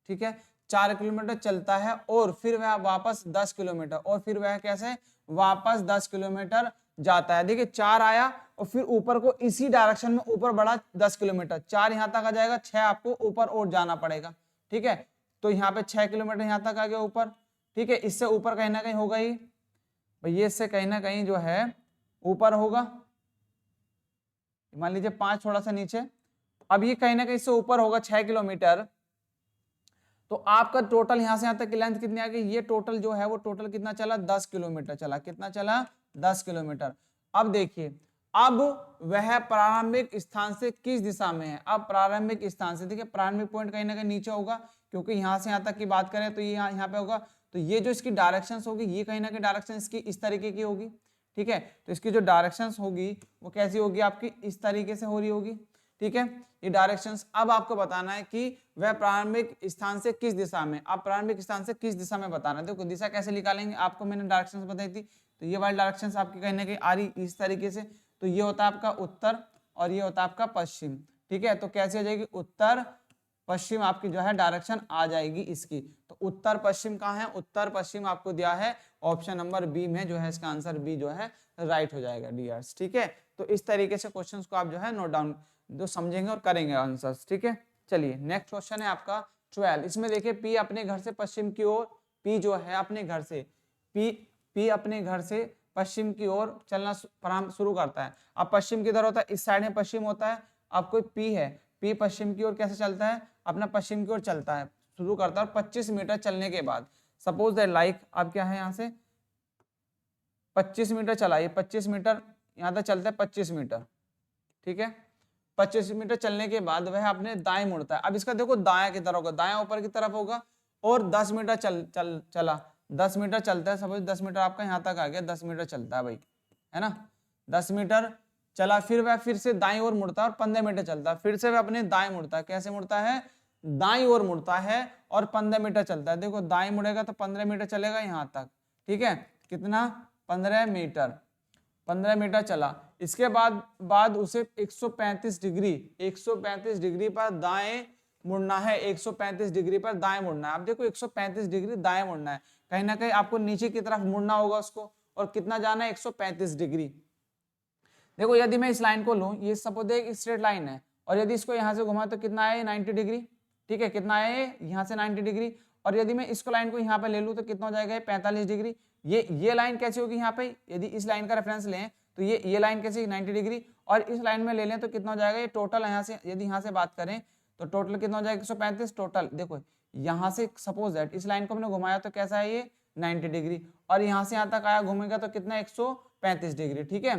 ठीक है, 4 किलोमीटर चलता है और फिर वह वापस 10 किलोमीटर, और फिर वह कैसे वापस 10 किलोमीटर जाता है। देखिए 4 आया और फिर ऊपर को इसी डायरेक्शन में ऊपर बढ़ा 10 किलोमीटर, 4 यहाँ तक आ जाएगा, 6 आपको ऊपर और जाना पड़ेगा। ठीक है, तो यहाँ पे 6 किलोमीटर यहाँ तक आ गया ऊपर। ठीक है, इससे ऊपर कहीं ना कहीं होगा ही ये, इससे कहीं ना कहीं जो है ऊपर होगा, मान लीजिए 5 थोड़ा सा नीचे। अब ये कहीं ना कहीं से ऊपर होगा 6 किलोमीटर। तो आपका टोटल यहां से यहां तक की लेंथ कितनी आ गई, ये टोटल जो है वो टोटल कितना चला, 10 किलोमीटर चला, कितना चला, 10 किलोमीटर। अब देखिए, अब वह प्रारंभिक स्थान से किस दिशा में है। अब प्रारंभिक स्थान से, देखिए प्रारंभिक पॉइंट कहीं ना कहीं नीचे होगा, क्योंकि यहां से यहां तक की बात करें तो ये यहाँ पे होगा। तो ये जो इसकी डायरेक्शन होगी, ये कहीं ना कहीं डायरेक्शन इसकी इस तरीके की होगी। ठीक है, तो इसकी जो डायरेक्शन होगी वो कैसी होगी आपकी, इस तरीके से हो रही होगी। ठीक है, ये डायरेक्शंस। अब आपको बताना है कि वह प्रारंभिक स्थान से किस दिशा में, आप प्रारंभिक स्थान से किस दिशा में बताना है। देखो दिशा कैसे निकालेंगे, आपको मैंने डायरेक्शंस बताई थी, तो ये वाली डायरेक्शंस आपकी कहीं ना कहीं आ रही इस तरीके से। तो ये होता है आपका उत्तर और ये होता है आपका पश्चिम। ठीक है, तो कैसे हो जाएगी, उत्तर पश्चिम आपकी जो है डायरेक्शन आ जाएगी इसकी। तो उत्तर पश्चिम कहाँ है, उत्तर पश्चिम आपको दिया है ऑप्शन नंबर बी में, जो है इसका आंसर बी जो है राइट हो जाएगा डियर्स। ठीक है, तो इस तरीके से क्वेश्चंस को आप जो है नोट डाउन जो समझेंगे और करेंगे आंसर्स। ठीक है, चलिए नेक्स्ट क्वेश्चन है आपका 12। इसमें देखिए पी अपने घर से पश्चिम की ओर, पी जो है अपने घर से, पी अपने घर से पश्चिम की ओर चलना शुरू करता है। अब पश्चिम किधर होता है, इस साइड में पश्चिम होता है। अब कोई पी है, पी पश्चिम की ओर कैसे चलता है, अपना पश्चिम की ओर चलता है, शुरू करता है। 25 मीटर चलने के बाद, सपोज दैट लाइक, अब क्या है यहाँ से 25 मीटर चला, ये 25 मीटर यहाँ तक चलता है, 25 मीटर। ठीक है, 25 मीटर चलने के बाद वह अपने दाएं मुड़ता है। अब इसका देखो दायां की तरफ होगा, दायां ऊपर की तरफ होगा, और 10 मीटर चला 10 मीटर चलता है। सपोज 10 मीटर आपका यहाँ तक आ गया, 10 मीटर चलता है भाई, है ना, 10 मीटर चला, फिर वह फिर से दाईं ओर मुड़ता है और 15 मीटर चलता है, फिर से वह अपने दाएं मुड़ता है। कैसे मुड़ता है, दाईं ओर मुड़ता है और 15 मीटर चलता है। देखो दाईं मुड़ेगा तो 15 मीटर चलेगा यहाँ तक, ठीक है, कितना 15 मीटर, 15 मीटर चला। इसके बाद उसे 135 डिग्री पर दाएं मुड़ना है, 135 डिग्री पर दाएं मुड़ना है। अब देखो 135 डिग्री दाएं मुड़ना है, कहीं ना कहीं आपको नीचे की तरफ मुड़ना होगा उसको, और कितना जाना है 135 डिग्री। देखो यदि मैं इस लाइन को लूं, ये सपोज एक स्ट्रेट लाइन है, और यदि इसको यहाँ से घुमा तो कितना है 90 डिग्री, ठीक है, कितना है यहाँ से 90 डिग्री। और यदि मैं इसको लाइन को यहाँ पे ले लूं तो कितना हो जाएगा 45 डिग्री। ये लाइन कैसी होगी यहाँ पे, यदि इस लाइन का रेफरेंस लें तो ये लाइन कैसी 90 डिग्री, और इस लाइन में ले लें तो कितना हो जाएगा ये टोटल, यहाँ से यदि यहाँ से बात करें तो टोटल कितना हो जाएगा 135 टोटल। देखो यहाँ से सपोज दैट इस लाइन को हमने घुमाया तो कैसा है ये 90 डिग्री, और यहाँ से यहाँ तक आया घूमेगा तो कितना 135 डिग्री, ठीक है।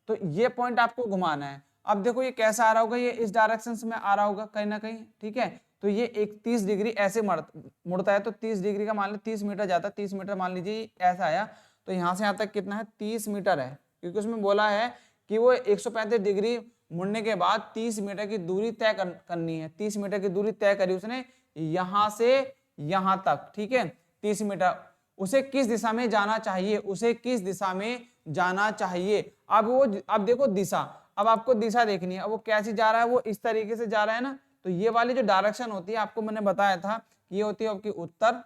तो ये पॉइंट आपको घुमाना है। अब देखो ये कैसा आ रहा होगा, ये इस डायरेक्शन में आ रहा होगा कहीं ना कहीं, ठीक है। तो ये 30 डिग्री ऐसे मुड़ता है, तो 30 डिग्री का मान लो 30 मीटर जाता है, 30 मीटर मान लीजिए ऐसा आया, तो यहाँ से यहाँ तक कितना है 30 मीटर है, क्योंकि उसमें बोला है कि वो 135 डिग्री मुड़ने के बाद 30 मीटर की दूरी तय करनी है। 30 मीटर की दूरी तय करी उसने यहाँ से यहाँ तक, ठीक है, 30 मीटर। उसे किस दिशा में जाना चाहिए, उसे किस दिशा में जाना चाहिए। अब देखो दिशा, अब आपको दिशा देखनी है, अब वो कैसे जा रहा है, वो इस तरीके से जा रहा है ना। तो ये वाली जो डायरेक्शन होती है, आपको मैंने बताया था, ये होती है आपकी उत्तर,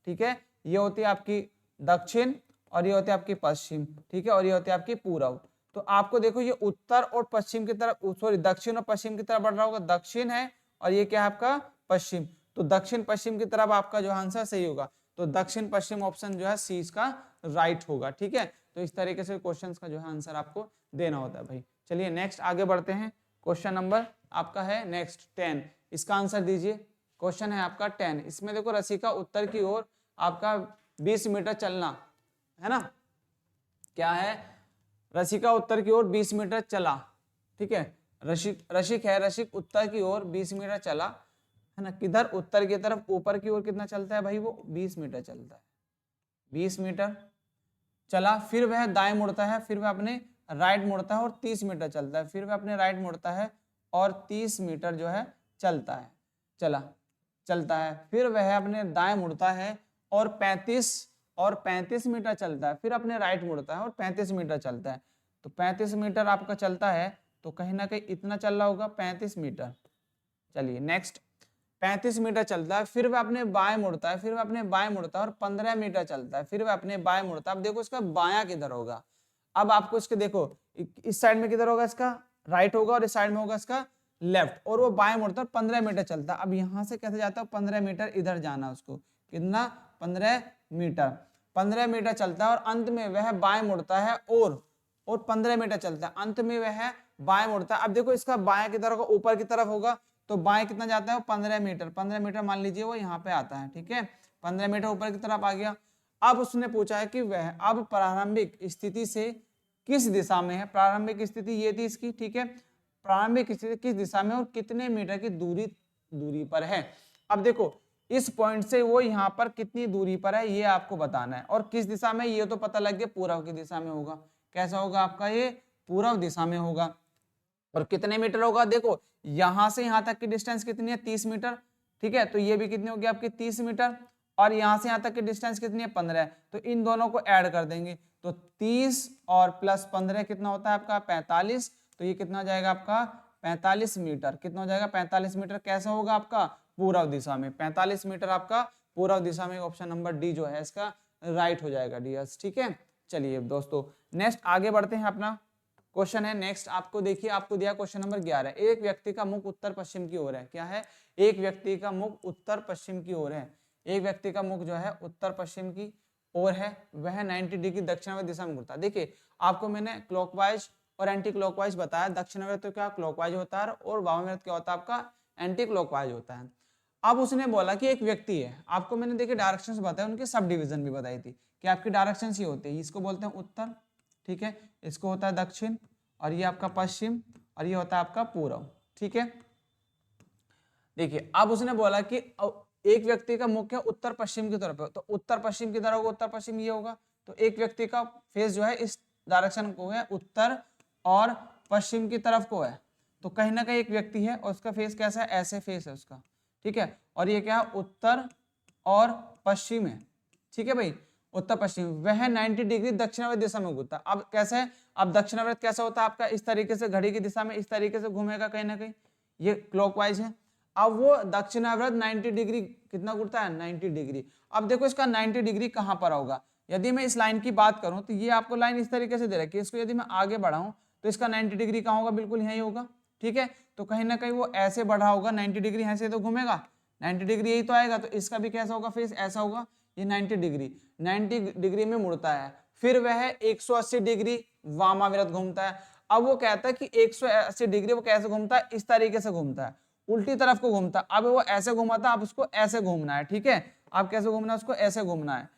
ठीक है, ये होती है आपकी दक्षिण, और ये होती है आपकी पश्चिम, ठीक है, और ये होती है आपकी पूर्व। तो आपको देखो ये उत्तर और पश्चिम की तरफ, सॉरी दक्षिण और पश्चिम की तरफ बढ़ रहा होगा, दक्षिण है, और ये क्या है आपका पश्चिम। तो दक्षिण पश्चिम की तरफ आपका जो आंसर सही होगा, तो दक्षिण पश्चिम ऑप्शन जो है सी इसका राइट होगा, ठीक है। तो इस तरीके से क्वेश्चंस का जो है आंसर आपको देना होता है भाई। चलिए नेक्स्ट आगे बढ़ते हैं। क्वेश्चन नंबर आपका है नेक्स्ट 10, इसका आंसर दीजिए। क्वेश्चन है आपका 10, इसमें देखो रसिका उत्तर की ओर आपका 20 मीटर चलना है ना, क्या है, रसिका उत्तर की ओर 20 मीटर चला, ठीक है, रसिक उत्तर की ओर 20 मीटर चला, है ना, किधर, उत्तर की तरफ, ऊपर की ओर कितना चलता है भाई, वो 20 मीटर चलता है, 20 मीटर चला। फिर वह दाएं मुड़ता है, फिर वह अपने राइट मुड़ता है और 30 मीटर चलता है, फिर वह अपने राइट मुड़ता है और 30 मीटर जो है चलता है, फिर वह अपने दाएं मुड़ता है और 35 मीटर चलता है, फिर अपने राइट मुड़ता है और 35 मीटर चलता है। तो 35 मीटर आपका चलता है, तो कहीं ना कहीं इतना चल रहा होगा 35 मीटर। चलिए नेक्स्ट, 35 मीटर चलता है, फिर वह अपने बाएं मुड़ता है, फिर वह अपने बाएं मुड़ता है और 15 मीटर चलता है, फिर वह अपने बाएं मुड़ता है। अब देखो इसका बायां किधर होगा, अब आपको इसके देखो इस साइड में किधर होगा, इसका राइट होगा, और इस साइड में होगा इसका लेफ्ट, और वो बाएं मुड़ता है 15 मीटर चलता है। अब यहाँ से कैसे जाता है 15 मीटर इधर जाना उसको, कितना 15 मीटर चलता है, और अंत में वह बाएं मुड़ता है और 15 मीटर चलता है, अंत में वह बाएं मुड़ता है। अब देखो इसका बाएं किधर होगा, ऊपर की तरफ होगा, तो बाएं कितना जाता है 15 मीटर मान लीजिए वो यहाँ पे आता है, ठीक है, 15 मीटर ऊपर की तरफ आ गया। अब उसने पूछा है कि वह अब प्रारंभिक स्थिति से किस दिशा में है, प्रारंभिक स्थिति ये थी इसकी, ठीक है, प्रारंभिक स्थिति किस दिशा में और कितने मीटर की दूरी पर है। अब देखो इस पॉइंट से वो यहाँ पर कितनी दूरी पर है ये आपको बताना है, और किस दिशा में ये तो पता लग गया, पूर्व की दिशा में होगा। कैसा होगा आपका, ये पूर्व दिशा में होगा, और कितने मीटर होगा, देखो यहां से यहां तक की डिस्टेंस कितनी है 30 मीटर, ठीक है, तो ये भी कितनी होगी आपकी 30 मीटर, और यहां से यहां तक की डिस्टेंस कितनी है 15, तो इन दोनों को ऐड कर देंगे, तो 30 और प्लस 15 कितना होता है आपका 45, तो ये कितना हो जाएगा आपका 45 मीटर, कितना हो जाएगा 45 मीटर। कैसा होगा आपका पूर्व दिशा में, 45 मीटर आपका पूर्व दिशा में, ऑप्शन नंबर डी जो है इसका राइट हो जाएगा डियर्स, ठीक है। चलिए दोस्तों नेक्स्ट आगे बढ़ते हैं, अपना क्वेश्चन है नेक्स्ट, आपको देखिए आपको दिया क्वेश्चन नंबर 11, एक व्यक्ति का मुख उत्तर पश्चिम की ओर है, क्या है, एक व्यक्ति का मुख उत्तर पश्चिम की ओर है, एक व्यक्ति का मुख जो है उत्तर पश्चिम की ओर है, वह 90 डिग्री दक्षिणावर्त दिशा में घूमता है। देखिए आपको मैंने क्लॉकवाइज और एंटी क्लॉकवाइज बताया, दक्षिणावर्त तो क्या क्लॉकवाइज होता है और वामावर्त क्या होता है आपका एंटी क्लॉकवाइज होता है। अब उसने बोला कि एक व्यक्ति है, आपको मैंने देखिए डायरेक्शंस बताया, उनके सब डिवीजन भी बताई थी कि आपकी डायरेक्शंस ये होती है, इसको बोलते हैं उत्तर, ठीक है, इसको होता है दक्षिण, और ये आपका पश्चिम, और ये होता है आपका पूर्व, ठीक है। देखिए अब उसने बोला कि एक व्यक्ति का मुख है उत्तर पश्चिम की तरफ है, तो उत्तर पश्चिम किधर होगा, उत्तर पश्चिम ये होगा, तो एक व्यक्ति का फेस जो है इस डायरेक्शन को है उत्तर और पश्चिम की तरफ को है, तो कहीं ना कहीं एक व्यक्ति है और उसका फेस कैसा है, ऐसे फेस है उसका, ठीक है, और ये क्या है, उत्तर और पश्चिम है। ठीक है भाई, उत्तर पश्चिम, वह 90 डिग्री दक्षिणावर्त दिशा में घूमता है। अब कैसे है, अब दक्षिणावर्त कैसा होता है आपका, इस तरीके से घड़ी की दिशा में इस तरीके से घूमेगा कहीं ना कहीं, ये क्लॉकवाइज है। अब वो दक्षिणावर्त 90 डिग्री कितना घूमता है, 90 डिग्री। अब देखो इसका 90 डिग्री कहां पर होगा, यदि मैं इस लाइन की बात करूं तो ये आपको लाइन इस तरीके से दे रखी है, इसको यदि मैं आगे बढ़ाऊं तो इसका 90 डिग्री कहां होगा, बिल्कुल यही होगा। ठीक है, तो कहीं ना कहीं वो ऐसे बढ़ा होगा 90 डिग्री, यहाँ से तो घूमेगा 90 डिग्री, यही तो आएगा, तो इसका भी कैसा होगा फेस, ऐसा होगा, ये 90 डिग्री में मुड़ता है। फिर वह 180 डिग्री वामाव्रत घूमता है। अब वो कहता है कि 180 डिग्री वो कैसे घूमता है, इस तरीके से घूमता है, उल्टी तरफ को घूमता है। अब वो ऐसे घुमाता है, अब उसको ऐसे घूमना है। ठीक है, अब कैसे घूमना है, उसको ऐसे घूमना है।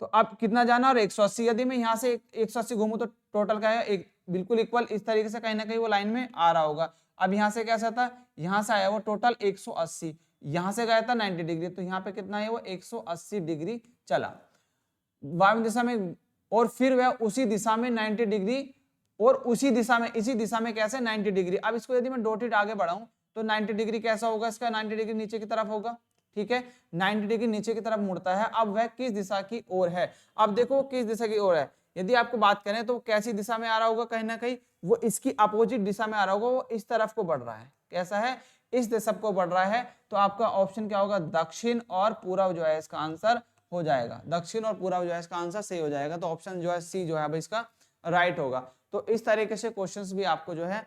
तो अब कितना जाना, और 180, यदि मैं यहाँ से 180 घूमू तो टोटल क्या है, एक बिल्कुल इक्वल, इस तरीके से कहीं ना कहीं वो लाइन में आ रहा होगा। अब यहाँ से कैसा था, यहाँ से आया वो टोटल 180, यहाँ से गया था 90 डिग्री, तो यहाँ पे कितना है वो 180 डिग्री चला वायु दिशा में, और फिर वह उसी दिशा में 90 डिग्री, और उसी दिशा में, इसी दिशा में कैसे 90 डिग्री। अब इसको यदि मैं डॉटेड आगे बढ़ाऊं तो 90 डिग्री कैसा होगा, इसका 90 डिग्री नीचे की तरफ होगा। ठीक है, 90 डिग्री नीचे की तरफ मुड़ता है। अब वह किस दिशा की ओर है, अब देखो किस दिशा की ओर है। यदि आपको बात करें तो कैसी दिशा में आ रहा होगा, कहीं ना कहीं वो इसकी अपोजिट दिशा में आ रहा होगा, वो इस तरफ को बढ़ रहा है। कैसा है, इस दिशा को बढ़ रहा है। तो आपका ऑप्शन क्या होगा, दक्षिण और पूर्व जो है इसका आंसर हो जाएगा, दक्षिण और पूर्व जो है इसका आंसर सही हो जाएगा। तो ऑप्शन जो है सी जो है अब इसका राइट होगा। तो इस तरीके से क्वेश्चंस भी आपको जो है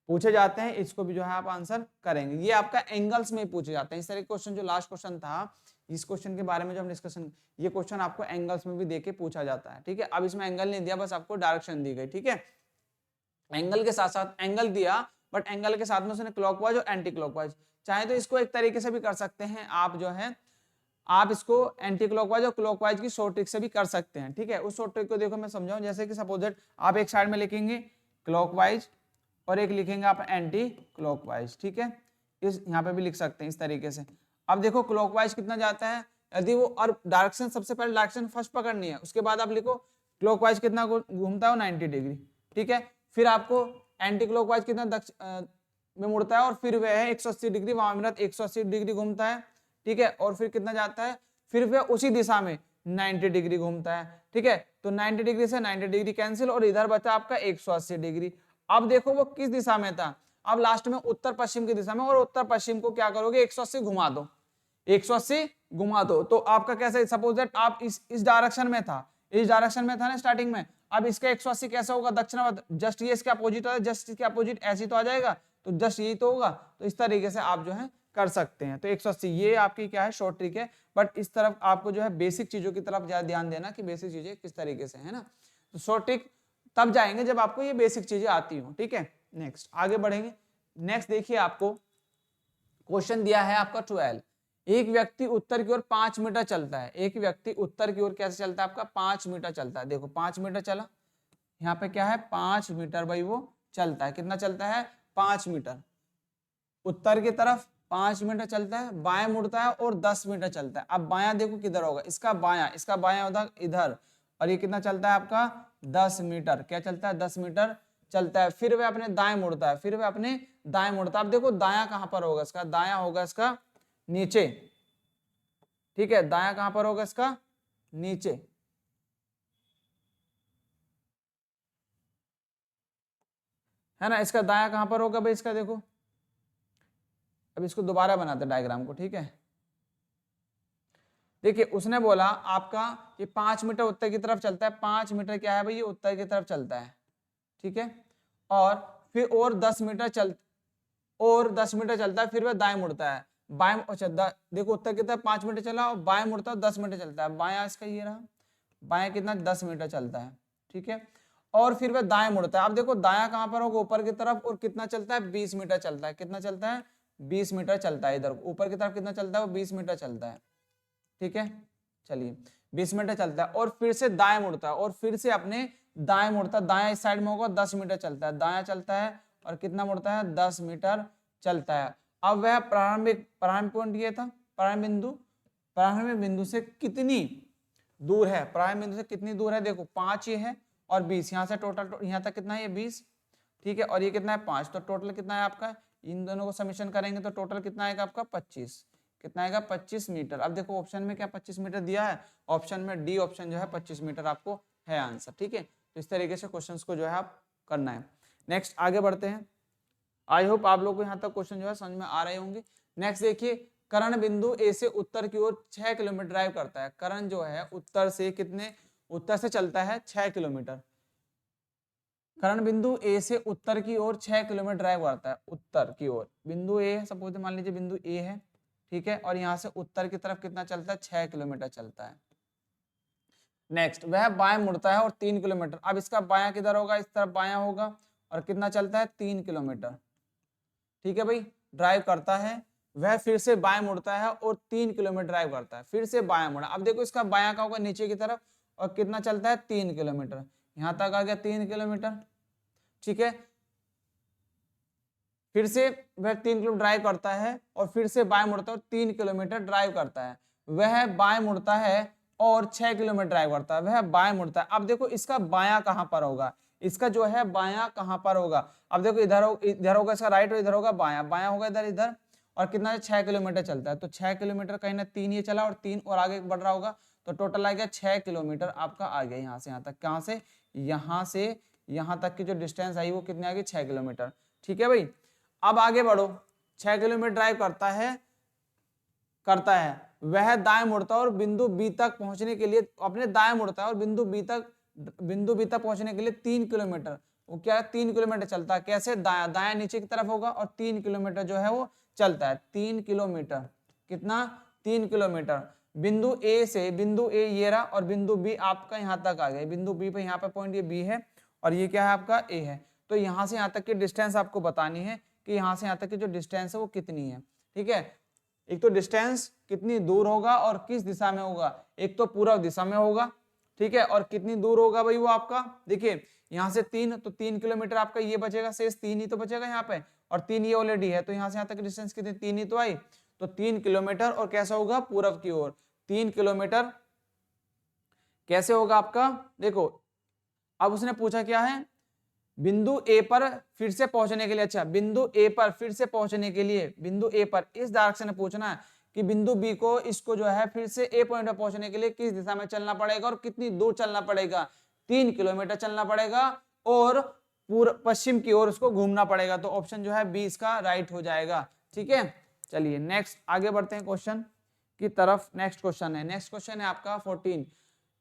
पूछे जाते हैं, इसको भी जो है आप आंसर करेंगे। ये आपका एंगल्स में पूछे जाते हैं इस तरह के क्वेश्चन। जो लास्ट क्वेश्चन था, इस क्वेश्चन के बारे में जो हम डिस्कशन, ये क्वेश्चन आपको एंगल्स में भी देके पूछा जाता है। ठीक है, अब इसमें एंगल नहीं दिया, बस आपको डायरेक्शन दी गई। ठीक है, एंगल के साथ साथ एंगल दिया, बट एंगल के साथ में उसने क्लॉकवाइज और एंटी क्लॉकवाइज, चाहे तो इसको एक तरीके से भी कर सकते हैं आप, जो है आप इसको एंटी क्लॉकवाइज और क्लॉकवाइज की शॉर्ट ट्रिक से भी कर सकते हैं। ठीक है, उस शॉर्ट ट्रिक को देखो मैं समझाऊं। जैसे कि सपोज आप एक साइड में लिखेंगे क्लॉकवाइज और एक लिखेंगे आप एंटी क्लॉकवाइज। ठीक है, इस यहाँ पे भी लिख सकते हैं इस तरीके से। अब देखो क्लॉकवाइज कितना जाता है, यदि वो, और डायरेक्शन सबसे पहले डायरेक्शन फर्स्ट पकड़नी है, उसके बाद आप लिखो क्लॉकवाइज कितना घूमता है, 90 डिग्री। ठीक है, फिर आपको एंटी क्लॉकवाइज कितना में मुड़ता है, और फिर वह है 180 डिग्री वामाव्रत 180 डिग्री घूमता है। ठीक है, और फिर कितना जाता है, फिर वह उसी दिशा में 90 डिग्री घूमता है। ठीक है, तो 90 डिग्री से 90 डिग्री कैंसिल, और इधर बचा आपका 180 डिग्री। अब देखो वो किस दिशा में था, अब लास्ट में उत्तर पश्चिम की दिशा में, और उत्तर पश्चिम को क्या करोगे, 180 घुमा दो, 180 घुमा दो। तो आपका कैसे, सपोज दैट आप इस डायरेक्शन में था, इस डायरेक्शन में था ना स्टार्टिंग में, अब इसका 180 कैसा होगा, दक्षिणावर्त, जस्ट ये इसके अपोजिट है, जस्ट इसके अपोजिट ऐसी तो आ जाएगा, तो जस्ट यही तो होगा। तो इस तरीके से आप जो है कर सकते हैं। तो 180 ये आपकी क्या है, शॉर्ट ट्रिक है। बट इस तरफ आपको जो है बेसिक चीजों की तरफ ज्यादा ध्यान देना कि बेसिक चीजें किस तरीके से है ना। तो शॉर्ट ट्रिक तब जाएंगे जब आपको ये बेसिक चीजें आती हो। ठीक है, नेक्स्ट आगे बढ़ेंगे। नेक्स्ट देखिए, आपको क्वेश्चन दिया है आपका 12। एक व्यक्ति उत्तर की ओर 5 मीटर चलता है, एक व्यक्ति उत्तर की ओर कैसे चलता है आपका, 5 मीटर चलता है। देखो 5 मीटर चला, यहाँ पे क्या है 5 मीटर भाई वो चलता है, कितना चलता है 5 मीटर उत्तर की तरफ 5 मीटर चलता है, बाएं मुड़ता है और 10 मीटर चलता है। अब बायां देखो किधर होगा, इसका बायां उधर इधर, और ये कितना चलता है आपका 10 मीटर, क्या चलता है 10 मीटर चलता है। फिर वह अपने दाएं मुड़ता है, फिर वह अपने दाएं मुड़ता है। अब देखो दायां कहां पर होगा इसका, दायां होगा इसका नीचे। ठीक है, दायां कहां पर होगा इसका, नीचे। है ना, इसका दायां कहां पर होगा भाई, इसका देखो, अब इसको दोबारा बनाते डायग्राम को। ठीक है, देखिए उसने बोला आपका कि 5 मीटर उत्तर की तरफ चलता है, 5 मीटर क्या है भाई, ये उत्तर की तरफ चलता है। ठीक है, और फिर और 10 मीटर चलता है, फिर वह दाएं मुड़ता है, बाएं, अच्छा देखो उत्तर की तरफ 5 मीटर चला और बाएं मुड़ता है 10 मीटर चलता है, बायां इसका ये रहा, बायां कितना 10 मीटर चलता है। ठीक है, और फिर वह दाएं मुड़ता है। अब देखो दायां कहां पर होगा, ऊपर की तरफ, और कितना चलता है 20 मीटर चलता है, कितना चलता है 20 मीटर चलता है। इधर ऊपर की तरफ कितना चलता है, वो 20 मीटर चलता है। ठीक है, चलिए 20 मीटर चलता है, और फिर से दाएं मुड़ता है, और फिर से अपने दाएं मुड़ता है, दायां इस साइड में होगा 10 मीटर चलता है, दायां चलता है और कितना मुड़ता है 10 मीटर चलता है। अब वह प्रारंभिक पॉइंट ये था, प्रारंभिक बिंदु से कितनी दूर है, प्रारंभिक बिंदु से कितनी दूर है, देखो 5 ये है और 20, यहाँ से टोटल यहाँ तक कितना है, ये 20। ठीक है, और ये कितना है 5, तो टोटल कितना है आपका, इन दोनों को समीशन करेंगे तो टोटल कितना आएगा आपका 25। कितना आएगा 25 मीटर। अब देखो ऑप्शन में क्या 25 मीटर दिया है, ऑप्शन में डी ऑप्शन जो है 25 मीटर आपको है आंसर। ठीक है, तो इस तरीके से क्वेश्चंस को जो है आप करना है। नेक्स्ट आगे बढ़ते हैं। आई होप आप लोग को यहाँ तक क्वेश्चन जो है समझ में आ रहे होंगे। नेक्स्ट देखिए, कर्ण बिंदु ए से उत्तर की ओर 6 किलोमीटर ड्राइव करता है। कर्ण जो है उत्तर से कितने, उत्तर से चलता है 6 किलोमीटर। कर्ण बिंदु ए से उत्तर की ओर 6 किलोमीटर ड्राइव करता है। उत्तर की ओर बिंदु ए है, सपोज मान लीजिए बिंदु ए है, ठीक है, और यहाँ से उत्तर की तरफ कितना चलता है 6 किलोमीटर चलता है। नेक्स्ट, वह बाएं मुड़ता है और 3 किलोमीटर। अब इसका बायां किधर होगा, इस तरफ बायां होगा, और कितना चलता है 3 किलोमीटर। ठीक है भाई, ड्राइव करता है, वह फिर से बाएं मुड़ता है और 3 किलोमीटर ड्राइव करता है, फिर से बायां मुड़ा। अब देखो इसका बायां का होगा नीचे की तरफ, और कितना चलता है 3 किलोमीटर, यहां तक आ गया 3 किलोमीटर। ठीक है, फिर से वह 3 किलोमीटर ड्राइव करता है और फिर से बाएं मुड़ता है और 3 किलोमीटर ड्राइव करता है। वह बाएं मुड़ता है और 6 किलोमीटर ड्राइव करता है, वह बाएं मुड़ता है। अब देखो इसका बायां कहां पर होगा, इसका जो है बायां कहां पर होगा। अब देखो इधर होगा इसका राइट और इधर होगा बायां, बायां होगा इधर इधर, और कितना 6 किलोमीटर चलता है, तो 6 किलोमीटर कहीं ना 3 ये चला और 3 और आगे बढ़ रहा होगा, तो टोटल आ गया 6 किलोमीटर आपका आ गया यहाँ से यहाँ तक। कहाँ से, यहाँ से यहाँ तक की जो डिस्टेंस आई वो कितनी आ गई 6 किलोमीटर। ठीक है भाई, अब आगे बढ़ो। 6 किलोमीटर ड्राइव करता है, वह दाएं मुड़ता है और बिंदु बी तक पहुंचने के लिए अपने दाएं मुड़ता है और बिंदु बी तक पहुंचने के लिए 3 किलोमीटर, वो क्या है 3 किलोमीटर चलता है। कैसे, दाया दाया नीचे की तरफ होगा और 3 किलोमीटर जो है वो चलता है। 3 किलोमीटर, कितना 3 किलोमीटर। बिंदु ए से, बिंदु ए ये रहा और बिंदु बी आपका यहाँ तक आ गया। बिंदु बी पे यहाँ पे पॉइंट ये बी है और ये क्या है आपका ए है, तो यहाँ से यहाँ तक की डिस्टेंस आपको बतानी है कि यहाँ से यहाँ तक की जो डिस्टेंस है वो कितनी है। ठीक है, एक तो डिस्टेंस कितनी दूर होगा और किस दिशा में होगा, एक तो पूर्व दिशा में होगा, ठीक है, और कितनी दूर होगा भाई वो आपका, देखिए यहाँ से 3, तो 3 किलोमीटर आपका ये बचेगा, शेष 3 ही तो बचेगा यहाँ पे, और 3 ये ऑलरेडी है, तो यहाँ से यहाँ तक डिस्टेंस कितनी 3 ही तो आई, तो 3 किलोमीटर। और कैसा होगा, पूर्व की ओर 3 किलोमीटर कैसे होगा आपका, देखो अब उसने पूछा क्या है, बिंदु ए पर फिर से पहुंचने के लिए, अच्छा बिंदु ए पर फिर से पहुंचने के लिए, बिंदु ए पर इस डायरेक्शन में पूछना है कि बिंदु बी को, इसको जो है फिर से ए पॉइंट पर पहुंचने के लिए किस दिशा में चलना पड़ेगा और कितनी दूर चलना पड़ेगा, 3 किलोमीटर चलना पड़ेगा और पूर्व पश्चिम की ओर उसको घूमना पड़ेगा। तो ऑप्शन जो है बी इसका राइट हो जाएगा। ठीक है, चलिए नेक्स्ट आगे बढ़ते हैं क्वेश्चन की तरफ। नेक्स्ट क्वेश्चन है आपका 14,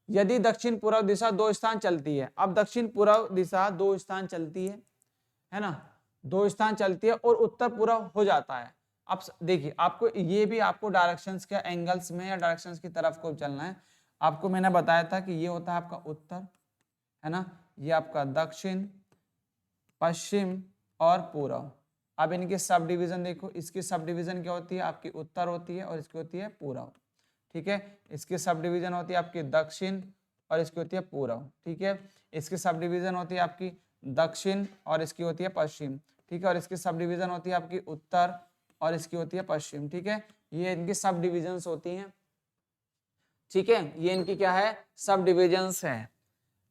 यदि दक्षिण पूर्व दिशा 2 स्थान चलती है। अब दक्षिण पूर्व दिशा 2 स्थान चलती है ना, 2 स्थान चलती है और उत्तर पूर्व हो जाता है। अब देखिए आपको ये भी आपको डायरेक्शंस के एंगल्स में या डायरेक्शंस की तरफ को चलना है। आपको मैंने बताया था कि ये होता है आपका उत्तर, है ना, ये आपका दक्षिण, पश्चिम और पूर्व। अब इनके सब डिवीजन देखो, इसकी सब डिवीजन क्या होती है, आपकी उत्तर होती है और इसकी होती है पूर्व। ठीक है, इसकी सब डिवीजन होती है आपकी दक्षिण और इसकी होती है पूर्व। ठीक है, इसकी सब डिवीजन होती है आपकी दक्षिण और इसकी होती है पश्चिम। ठीक है, और इसकी सब डिवीजन होती है आपकी उत्तर और इसकी होती है पश्चिम। ठीक है, ये इनकी सब डिविजन्स होती हैं। ठीक है, ये इनकी क्या है, सब डिविजन्स है।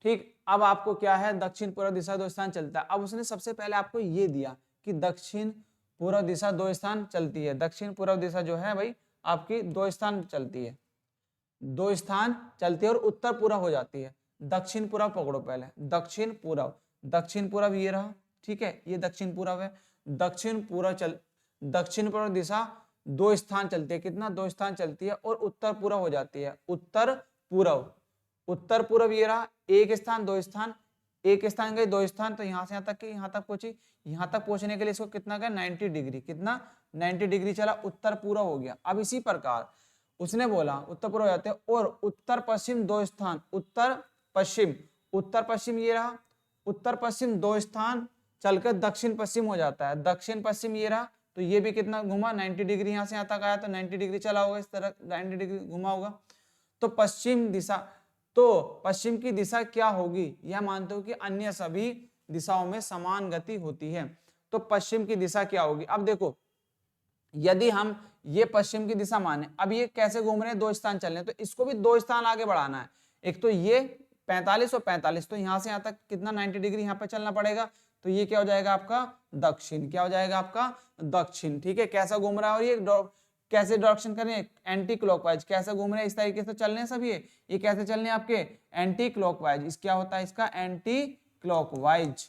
ठीक, अब आपको क्या है, दक्षिण पूर्व दिशा 2 स्थान चलता है। अब उसने सबसे पहले आपको ये दिया कि दक्षिण पूर्व दिशा 2 स्थान चलती है। दक्षिण पूर्व दिशा जो है भाई आपकी 2 स्थान चलती है, 2 स्थान चलती है और उत्तर पूर्व हो जाती है। दक्षिण पूर्व पकड़ो पहले, दक्षिण पूर्व ये रहा। ठीक है, ये दक्षिण पूर्व है। दक्षिण पूर्व दिशा 2 स्थान चलती है, कितना 2 स्थान चलती है और उत्तर पूर्व हो जाती है। उत्तर पूर्व ये रहा, 1 स्थान 2 स्थान, 1 स्थान गए 2 स्थान, तो यहाँ से यहाँ तक यहाँ तक पहुंची। यहाँ तक पहुंचने के लिए इसको कितना गया 90 डिग्री, कितना 90 डिग्री चला, उत्तर पूर्व हो गया। अब इसी प्रकार उसने बोला उत्तर पूर्व हो जाते हैं और उत्तर पश्चिम 2 स्थान, उत्तर पश्चिम ये रहा, उत्तर पश्चिम 2 स्थान चलकर दक्षिण पश्चिम हो जाता है। दक्षिण पश्चिम ये रहा, तो ये भी कितना घुमा 90 डिग्री, यहाँ से यहाँ तक आया तो 90 डिग्री चला होगा, इस तरह 90 डिग्री घुमा होगा। तो पश्चिम की दिशा क्या होगी, यह मानते हो कि अन्य सभी दिशाओं में समान गति होती है, तो पश्चिम की दिशा क्या होगी। अब देखो यदि हम ये पश्चिम की दिशा माने, अब ये कैसे घूम रहे हैं 2 स्थान चल रहे हैं, तो इसको भी 2 स्थान आगे बढ़ाना है। एक तो ये 45 और 45, तो यहाँ से यहाँ तक कितना 90 डिग्री यहाँ पे चलना पड़ेगा, तो ये क्या हो जाएगा आपका दक्षिण, क्या हो जाएगा आपका दक्षिण। ठीक है, कैसा घूम रहा है, और ये कैसे डायरेक्शन करें, एंटी क्लॉकवाइज, कैसे घूम रहे हैं, इस तरीके से चल रहे हैं सब ये कैसे चलने हैं आपके, एंटी क्लॉकवाइज। इस क्या होता है इसका, एंटी क्लॉकवाइज।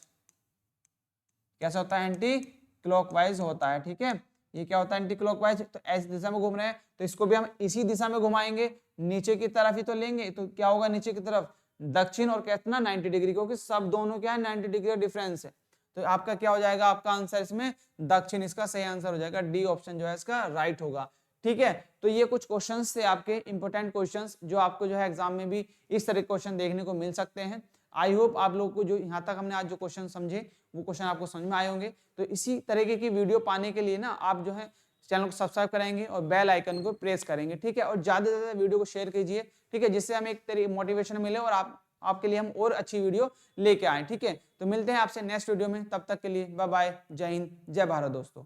कैसा होता है, एंटी क्लॉकवाइज होता है, ठीक है। ये क्या होता है, एंटी क्लॉकवाइज। तो ऐसी दिशा में घूम रहे हैं तो इसको भी हम इसी दिशा में घुमाएंगे, नीचे की तरफ ही तो लेंगे, तो क्या होगा नीचे की तरफ, दक्षिण और कितना 90 डिग्री, क्योंकि सब दोनों क्या है 90 डिग्री का डिफरेंस है। तो आपका क्या हो जाएगा, आपका आंसर इसमें दक्षिण इसका सही आंसर हो जाएगा, डी ऑप्शन जो है इसका राइट होगा, ठीक है। तो ये कुछ क्वेश्चंस थे आपके इंपॉर्टेंट क्वेश्चंस, जो आपको जो है एग्जाम में भी इस तरह के क्वेश्चन देखने को मिल सकते हैं। आई होप आप लोगों को जो यहाँ तक हमने आज जो क्वेश्चन समझे वो क्वेश्चन आपको समझ में आए होंगे। तो इसी तरीके की वीडियो पाने के लिए ना आप जो है चैनल को सब्सक्राइब करेंगे और बेल आइकन को प्रेस करेंगे, ठीक है। और ज्यादा से ज्यादा वीडियो को शेयर कीजिए, ठीक है, जिससे हमें एक तरीके मोटिवेशन मिले और आपके लिए हम और अच्छी वीडियो लेके आए, ठीक है। तो मिलते हैं आपसे नेक्स्ट वीडियो में, तब तक के लिए बाय बाय, जय हिंद, जय भारत दोस्तों।